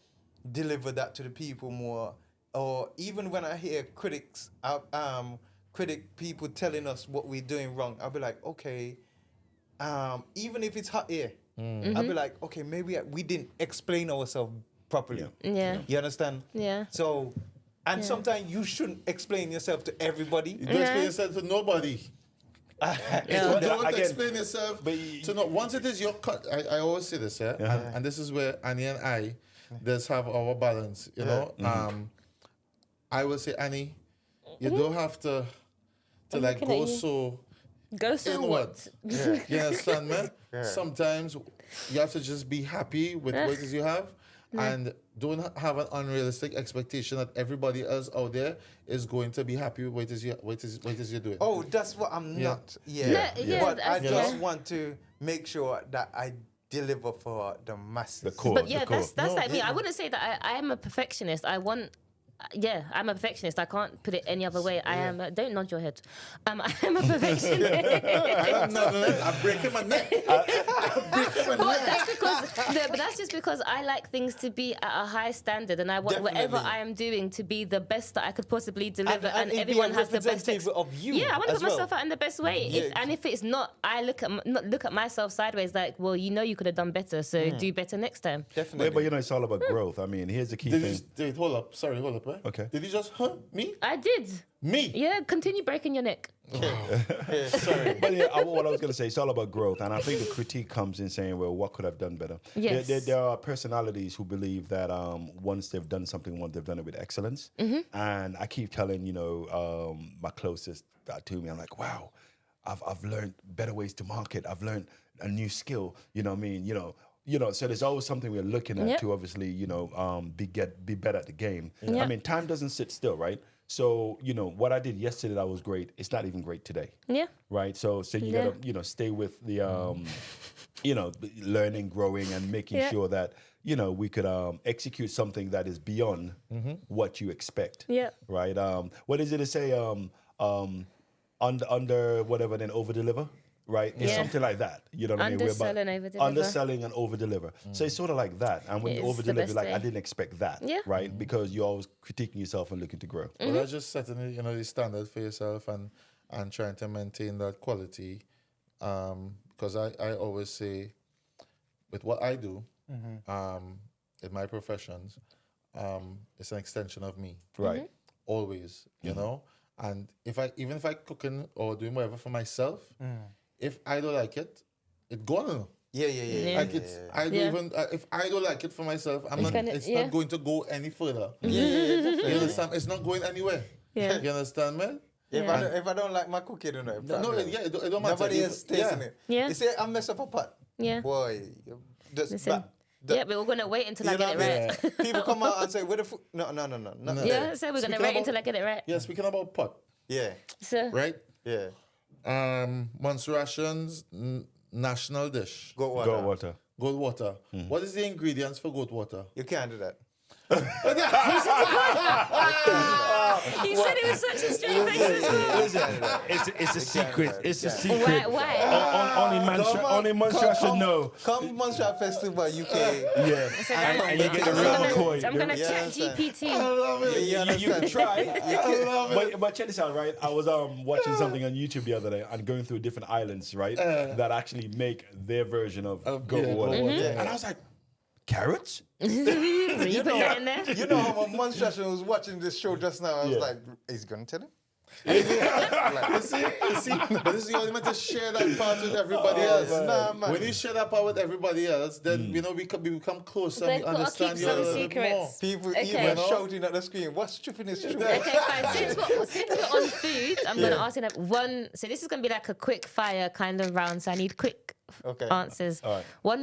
deliver that to the people more. Or even when I hear people telling us what we're doing wrong, I'll be like, okay, even if it's hot air, I'll be like, okay, maybe we didn't explain ourselves properly. Yeah. You understand? Yeah. So And sometimes you shouldn't explain yourself to everybody. You don't explain yourself to nobody. Don't explain yourself to no. Once it is your cut, I always say this, yeah, and this is where Annie and I just have our balance. You know, I will say, Annie, you don't have to like go so inward. What? You understand, man? Sometimes you have to just be happy with what it is you have. And don't have an unrealistic expectation that everybody else out there is going to be happy with what is you're doing. Oh, that's what I'm not. But I just want to make sure that I deliver for the masses. The core. But yeah, that's like me. I wouldn't say that I am a perfectionist. I'm a perfectionist. I can't put it any other way. I am. Don't nod your head. I am a perfectionist. I'm breaking my neck. But that's just because I like things to be at a high standard, and I want whatever I am doing to be the best that I could possibly deliver, and everyone has the best of you. Yeah, I want to put myself out in the best way. If it's not, I look at myself sideways, like, well, you could have done better, so do better next time. Definitely. But it's all about growth. I mean, here's the key thing. Hold up. Sorry, hold up. Right? Okay. Did you just me? I did. Me? Yeah, continue breaking your neck. Sorry. But what I was going to say, it's all about growth. And I think the critique comes in saying, well, what could I have done better? Yes. There are personalities who believe that once they've done something once, they've done it with excellence. And I keep telling, my closest to me, I'm like, wow, I've learned better ways to market. I've learned a new skill. You know what I mean? So there's always something we're looking at to obviously, be better at the game. I mean, time doesn't sit still, right? So, what I did yesterday that was great, it's not even great today. Yeah. Right? So you gotta, stay with the, learning, growing, and making sure that, we could execute something that is beyond what you expect. Yeah. Right? What is it to say? Under whatever, then over deliver. Right? It's something like that. You know what I mean? Underselling and over deliver. So it's sort of like that. And when you over deliver, like, I didn't expect that. Yeah. Right? Because you're always critiquing yourself and looking to grow. Well, that's just setting the standard for yourself and trying to maintain that quality. Because I always say, with what I do, in my professions, it's an extension of me. Right. Always, you know? And even if I cooking or doing whatever for myself, if I don't like it, it's gone. Yeah. Like if I don't like it for myself, it's not going to go any further. You understand? It's not going anywhere. Yeah. You understand, man? If I don't like my cooking, it don't matter. Nobody is tasting it. Yeah. You say I mess up a pot. Yeah. Boy, but we're gonna wait until I get it right. People come out and say, "Where the food?" No. Yeah, so we're gonna wait until I get it right. Yeah, speaking about pot. Yeah. So right. Yeah. Montserratians' national dish. Goat water. Goat water. What is the ingredients for goat water? You can't do that. He said it with such a straight face. It's a secret. It's a secret. Why? Only Montserrat know. Come Montserrat Festival UK. Yeah. And you get the real McCoy. I'm gonna chat GPT. I love it. You can try. But check this out, right? I was watching something on YouTube the other day and going through different islands, right? That actually make their version of goat water. And I was like, carrots? You put that in there? You know how Montserrat was watching this show just now? I was like, is he going to tell him? You see, but this is you only meant to share that part with everybody else. Man. When you share that part with everybody else, then we become closer and we understand you a little bit more. People even shouting at the screen, what's tripping is true. Okay, fine. Since we're on food, I'm gonna ask you one. So this is gonna be like a quick fire kind of round. So I need quick answers. All right. I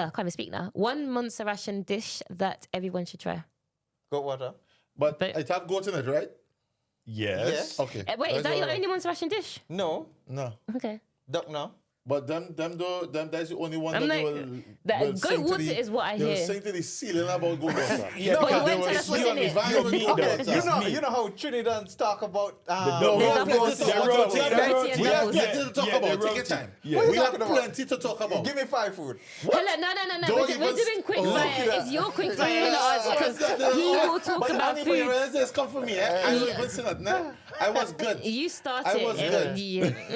can't even speak now. One Montserratian dish that everyone should try. Goat water. But it have goat in it, right? Yes. Okay. Wait, is that your only Montserratian dish? No. Okay. Duck now. But them that's the only one I'm that like, goat water is what I They will hear. sing to the ceiling about goat water. But you won't tell us what's in it. You know how Trinidad's talk about we have plenty to talk about. Take your time. We have plenty to talk about. Give me 5 food. No. We're doing quick fire. It's your quick fire, not ours, because he will talk about food. This come for me. I don't even say that. I was good. You started. I was good.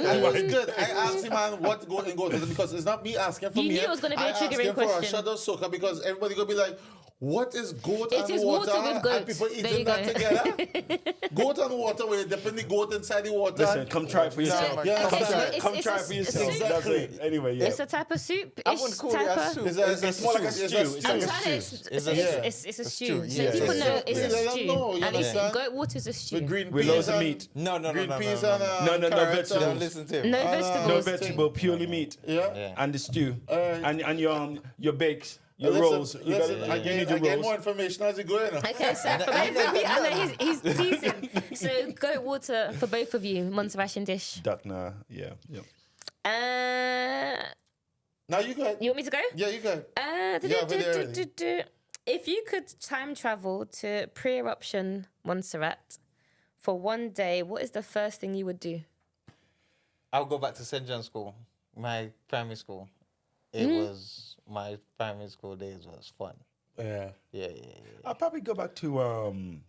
I was good. I asked him, man, what go because it's not me asking for You me. knew it was going to be a triggering question. I asking for A question. Shot of Soca because everybody gonna be like, What is goat It and is water? water with And goat. people There eating you that go. together? Goat and water, where you dipping the goat inside the water. Listen, come try it for yourself. man. Yeah, Come It's try a it for soup. yourself. That's it. Anyway, yeah. It's a type of soup. I wouldn't call it a soup. It's more like a stew. It's like a It's a stew. So Yeah. people Yeah. know it's Yeah. a Let them stew. know, you And it's understand? goat water is a stew. With green With peas loads of and meat. No, green peas no. and No carrots vegetables. Don't listen to him. No No vegetables. vegetable, purely meat. Yeah. And the stew. Alright. And your bakes, your rolls. You got Listen, you I need get your more rolls. information as you go in. Okay, so for both of you, I know he's teasing. So goat water for both of you, Montserratian dish. Duck, nah, yeah. Now you go. You want me to go? Yeah, you go. If you could time travel to pre-eruption Montserrat for one day, what is the first thing you would do? I'll go back to St. John's School, my primary school. It was my primary school days was fun. Yeah. Yeah. I'll probably go back to when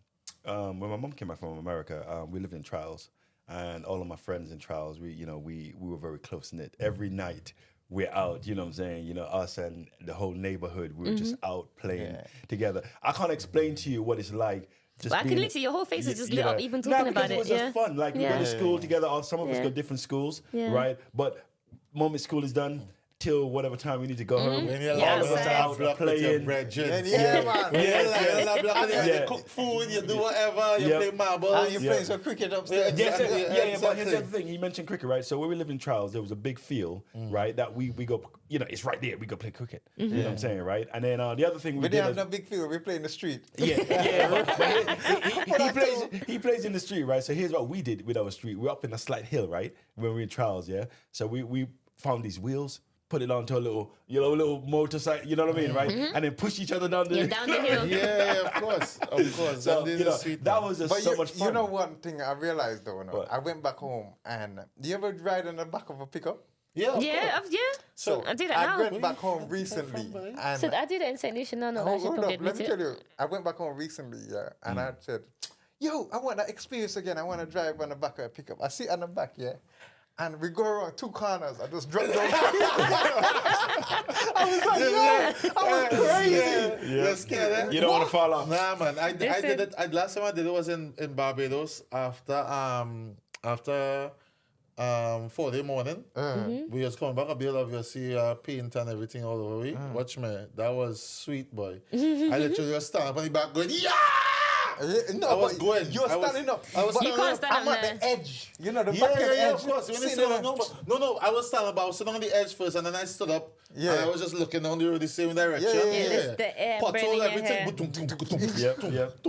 my mom came back from America. We lived in Trials, and all of my friends in Trials, we were very close knit. Every night we're out, you know what I'm saying? You know, us and the whole neighborhood, we were just out playing together. I can't explain to you what it's like. Just Well, I can being- literally, your whole face is just you lit know. up even talking because about it was it. just fun. Like we Yeah. went to school together. Some of us Yeah. go different schools, Yeah. right? But moment school is done, till whatever time we need to go home. When you're Yeah, all outside. out block with your playing. brethren. Yeah, man. You cook food, you do whatever, you play marbles. And you're playing some cricket upstairs. Yeah, Exactly. but here's Exactly. the other thing. You mentioned cricket, right? So when we lived in Trials, there was a big field, right? That we go, it's right there. We go play cricket. You know what I'm saying, right? And then the other thing we We did didn't have is- no big field. We play in the street. he plays in the street, right? So here's what we did with our street. We're up in a slight hill, right? When we were in Trials, yeah? So we found these wheels, put it onto a little motorcycle, you know what I mean, right? And then push each other down the You're down the hill. Yeah, of course. So, That is a sweet that one. was just But so much fun. you know one thing I realized though, no? What? I went back home and do you ever ride on the back of a pickup? Yeah, of Yeah, course. yeah. So I do that I now. went back home recently and So I do that in St. Lucia now. No, I should hold probably up, let admit me it. tell you, I went back home recently, yeah, and I said, yo, I want that experience again. I want to drive on the back of a pickup. I sit on the back, yeah, and we go around 2 corners. I just drop down. I was like, yo, I was crazy. You're scared, eh? You don't want to fall off. Nah, man. I did Listen. it. Last time I did it was in Barbados after 4-day morning. We was coming back a bill of paint and everything all over. Watch me. That was sweet, boy. I literally was standing up on the back going, yeah! No, I was but going. You're I was- standing up. I was But standing You can't up. stand I'm up at there. the edge. You know, the Yeah, back yeah, of the yeah, edge. of course. When you Sitting sit there. down, no, I was standing up. I was sitting on the edge first, and then I stood up. Yeah. And I was just looking down the same direction. Yeah, yeah, yeah. It's the air burning Pothole, your everything. hair.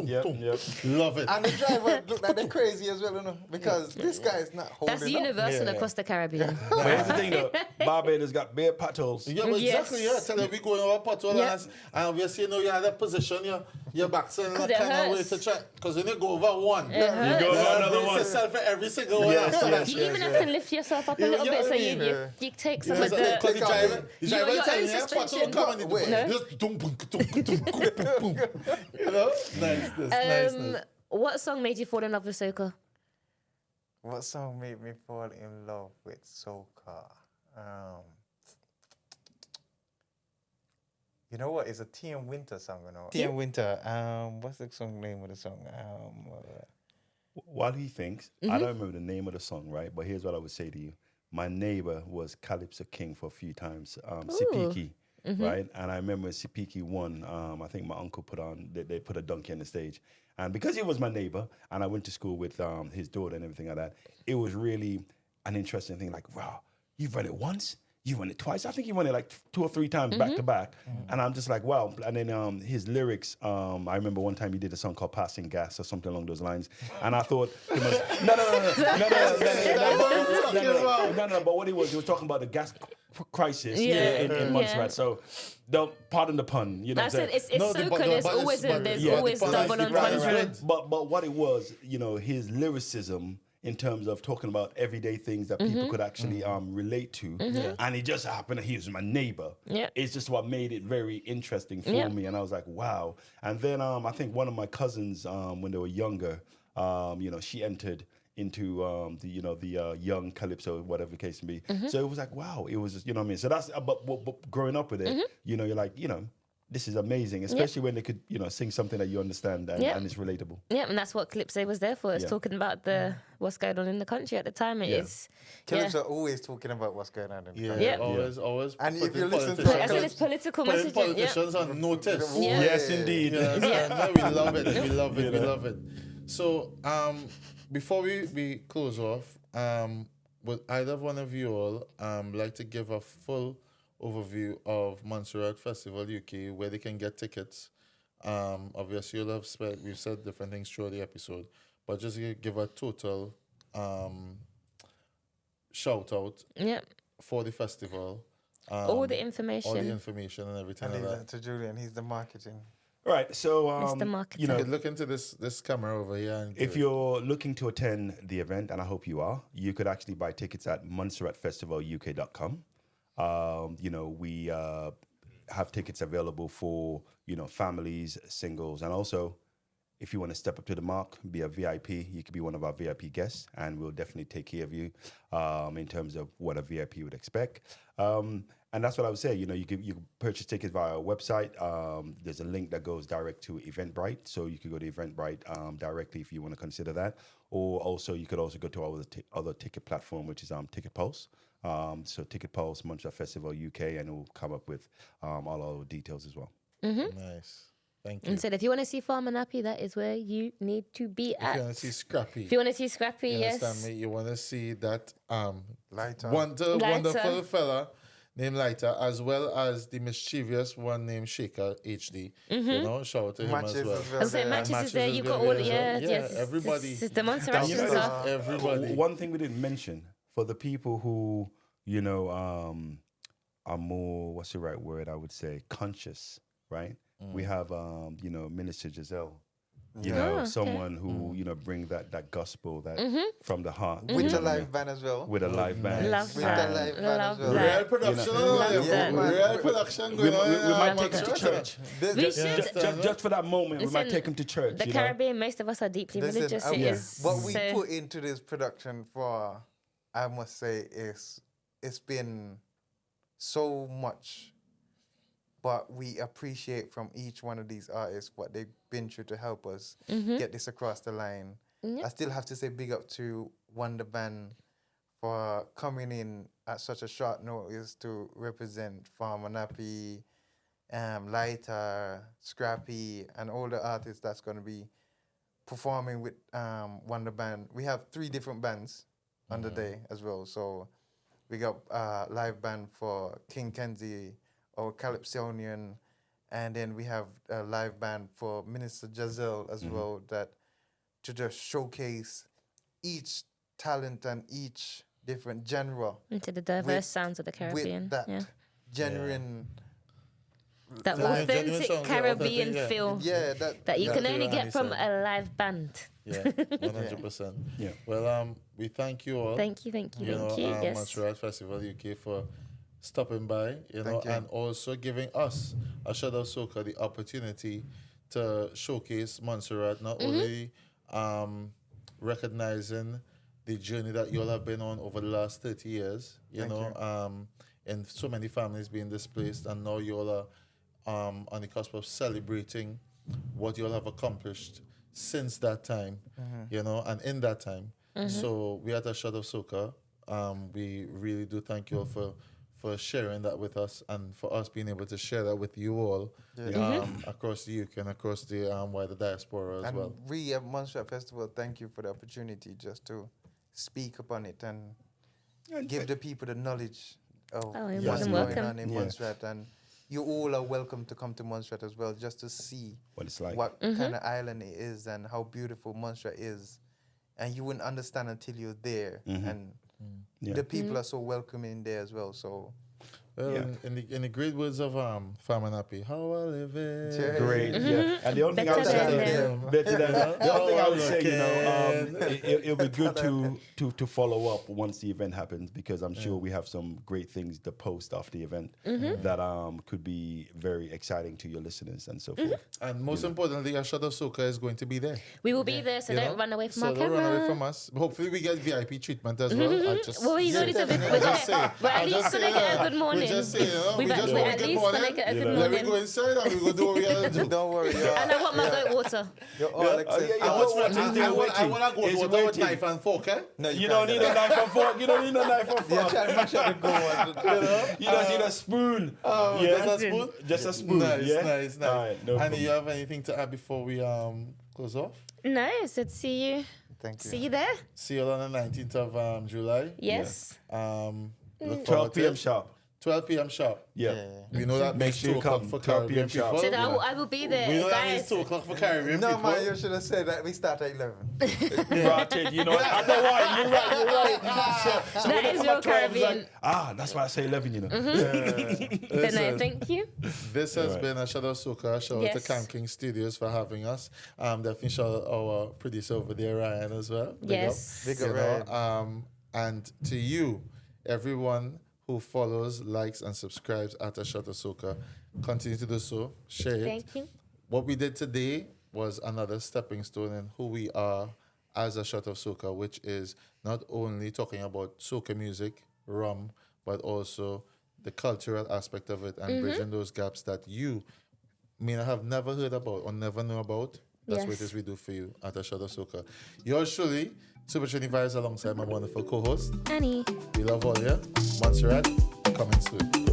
Yep. Love it. And the driver looked like they're crazy as well, you know, because this guy is not holding That's universal Yeah. across the Caribbean. But here's the thing though, Barbados got bare potholes. Yeah, but Yes. exactly. Yeah, tell you we going over pothole Yeah. and obviously you had a position. Your back's in a 'Cause it kind of way hurts. to try because when you go over one, It hurts. go over you another brace one. yourself for every single one. Yes, after yes, that. You even have to lift yourself up a You little know bit what so I you, mean? you take some Because of the the... driver Your own telling you, suspension. pothole coming Wait. in. Just boom, boom, boom, boom, boom, boom. You know? Nice. What song made you fall in love with soca? What song made me fall in love with soca? You know what? It's a TM Winter song, you know. TM Winter. What's the song name of the song? While he thinks, I don't remember the name of the song, right? But here's what I would say to you. My neighbor was Calypso King for a few times, Sipiki, right? And I remember when Sipiki won, I think my uncle they put a donkey on the stage. And because he was my neighbor, and I went to school with his daughter and everything like that, it was really an interesting thing. Like, wow, you've run it once? You won it twice. I think he won it like 2 or 3 times back to back. And I'm just like, wow. And then his lyrics, I remember one time he did a song called Passing Gas or something along those lines. And I thought, he must, no. But what he was talking about the gas crisis in Montserrat. Yeah. So, pardon the pun. You know I what I'm said saying? it's soca. There's always double entendre. But what it was, his lyricism in terms of talking about everyday things that people could actually relate to. And it just happened that he was my neighbor. Yeah. It's just what made it very interesting for Yeah. me. And I was like, wow. And then I think one of my cousins, when they were younger, she entered into the young Calypso, whatever the case may be. So it was like, wow, it was just, you know what I mean? So that's, but growing up with it, you're like, this is amazing, especially when they could, sing something that you understand and it's relatable. Yeah, and that's what Calypso was there for. It's Yeah. talking about what's going on in the country at the time. It's Killers are always talking about what's going on in the Yeah, country. Yeah. always. And if putting you listen to politicians- I said it's political putting messaging. politicians on notice. Yeah. Yes, indeed. You understand? No, we love it. We love it. We love it. So, before we close off, would either one of you all like to give a full overview of Montserrat Festival UK, where they can get tickets? Obviously, you'll have we've said different things throughout the episode, but just give a total shout out for the festival. All the information. All the information and everything And like leave that. that to Julian. He's the marketing. Right. So, Mr. Marketing. You could look into this camera over here. And if you're looking to attend the event, and I hope you are, you could actually buy tickets at montserratfestivaluk.com. We have tickets available for, families, singles, and also if you want to step up to the mark, be a VIP, you could be one of our VIP guests, and we'll definitely take care of you in terms of what a VIP would expect. And that's what I would say. You can purchase tickets via our website. There's a link that goes direct to Eventbrite, so you could go to Eventbrite directly if you want to consider that. Or also, you could also go to our other ticket platform, which is Ticket Pulse. So Ticket Pulse, Montserrat Festival UK, and it will come up with all our details as well. Nice. Thank you. And said, if you want to see Farm and Happy, that is where you need to be If at. you want to see Scrappy. If you want to see Scrappy, You yes. understand me? You want to see that Lighter. wonderful fella named Lighter, as well as the mischievous one named Shaker HD. Shout out to him Matches as well. as well. I was saying there. matches is Matches there. is You gonna got be all there as well. yes. Everybody. This is the Montserratians are. Everybody. One thing we didn't mention, for the people who, are more, what's the right word I would say, conscious, right? We have, Minister Giselle, okay. someone who, bring that gospel that from the heart. With a live band as well. With a live band. Love With that. a live band Love as well. that. Real production. Love that. Real production going on. We might take him to church. We should. Just for that moment, we might Listen, take him to church. The Caribbean, most of us are deeply religious. It is What we so- put into this production for, I must say, it's been so much. But we appreciate from each one of these artists what they've been through to help us get this across the line. I still have to say big up to Wonder Band for coming in at such a short notice to represent Farm and Happy, Lighter, Scrappy, and all the artists that's going to be performing with Wonder Band. We have 3 different bands on the day as well. So we got live band for King Kenzie, or Calypsonian, and then we have a live band for Minister Giselle as well, that to just showcase each talent and each different genre into the diverse sounds of the Caribbean. with that genuine, That Genuine authentic songs, Caribbean authentic, feel that you can only get from a live band. Yeah, 100%. Yeah. Well, we thank you all. Thank you. Yes. Montserrat Festival UK for stopping by, Thank you. and also giving us a Shot of Soca the opportunity to showcase Montserrat, not only recognizing the journey that you all have been on over the last 30 years, and so many families being displaced, and now you all are on the cusp of celebrating what you all have accomplished since that time, and in that time. So we at A Shot of Soca, we really do thank you all for sharing that with us, and for us being able to share that with you all across the UK and across the wider diaspora as well. We at Montserrat Festival, thank you for the opportunity just to speak upon it and give the people the knowledge of you're what's welcome. going on in Montserrat. And you all are welcome to come to Montserrat as well, just to see What it's like. what kind of island it is and how beautiful Montserrat is. And you wouldn't understand until you're there. And the people are so welcoming there as well. So Well, in the great words of Farm and Happy, how I live it. Great, And the only thing I would Better say, than the only thing I would say, Okay. it'll be good to follow up once the event happens, because I'm sure we have some great things to post after the event that could be very exciting to your listeners and so forth. And most importantly, A Shot of Soca is going to be there. We will be there, so You don't know? run away from So our don't camera. run away from us. Hopefully we get VIP treatment as well. Well, he's already said it. We're I just say- at least going to get a good morning morning. just saying, We've we just at want good least morning. gonna get a good know. Let me morning. go inside and we go do what we gotta do. Don't worry. And I want my goat water. You're all Yeah. accepted. Yeah, I goat want water is I want to go It's with with waiting. knife and fork, eh? No, You don't need a knife and fork. You don't need a knife and You're fork. trying to make sure the go on. You just need a spoon. Just a spoon? Just a spoon. Nice, yeah? nice. All right, no And problem. you have anything to add before we close off? No, I said see you. Thank you. See you there. See you on the 19th of July. Yes. Look 12 forward to p.m. it. sharp. 12 p.m. sharp. Yeah. We know that Make makes sure 2 you o'clock come, for 12 Caribbean p.m. sharp. people. So that I will be there, We know that means guys. 2 o'clock for Caribbean No, people. man, you should have said that we start at 11. Right, you know, I know why. You're right. So That when they is come real at 12, it's Caribbean. like, that's why I say 11, you know. Then I Listen, thank you. this has Right. been A Shot of Soca. Shout out Yes. to Camp King Studios for having us. Definitely shout out our producer over there, Ryan, as well. Big Yes. up. Big up, You Ryan. know, and to you, everyone who follows, likes, and subscribes at A Shot of Soca, continue to do so. Share it. Thank you. What we did today was another stepping stone in who we are as A Shot of Soca, which is not only talking about soca music, rum, but also the cultural aspect of it and bridging those gaps that you may not have never heard about or never know about. That's what it Yes. is we do for you at A Shot of Soca. Yours truly, Supertrini Vibes, alongside my wonderful co-host. Annie. We love all you. Montserrat, coming soon.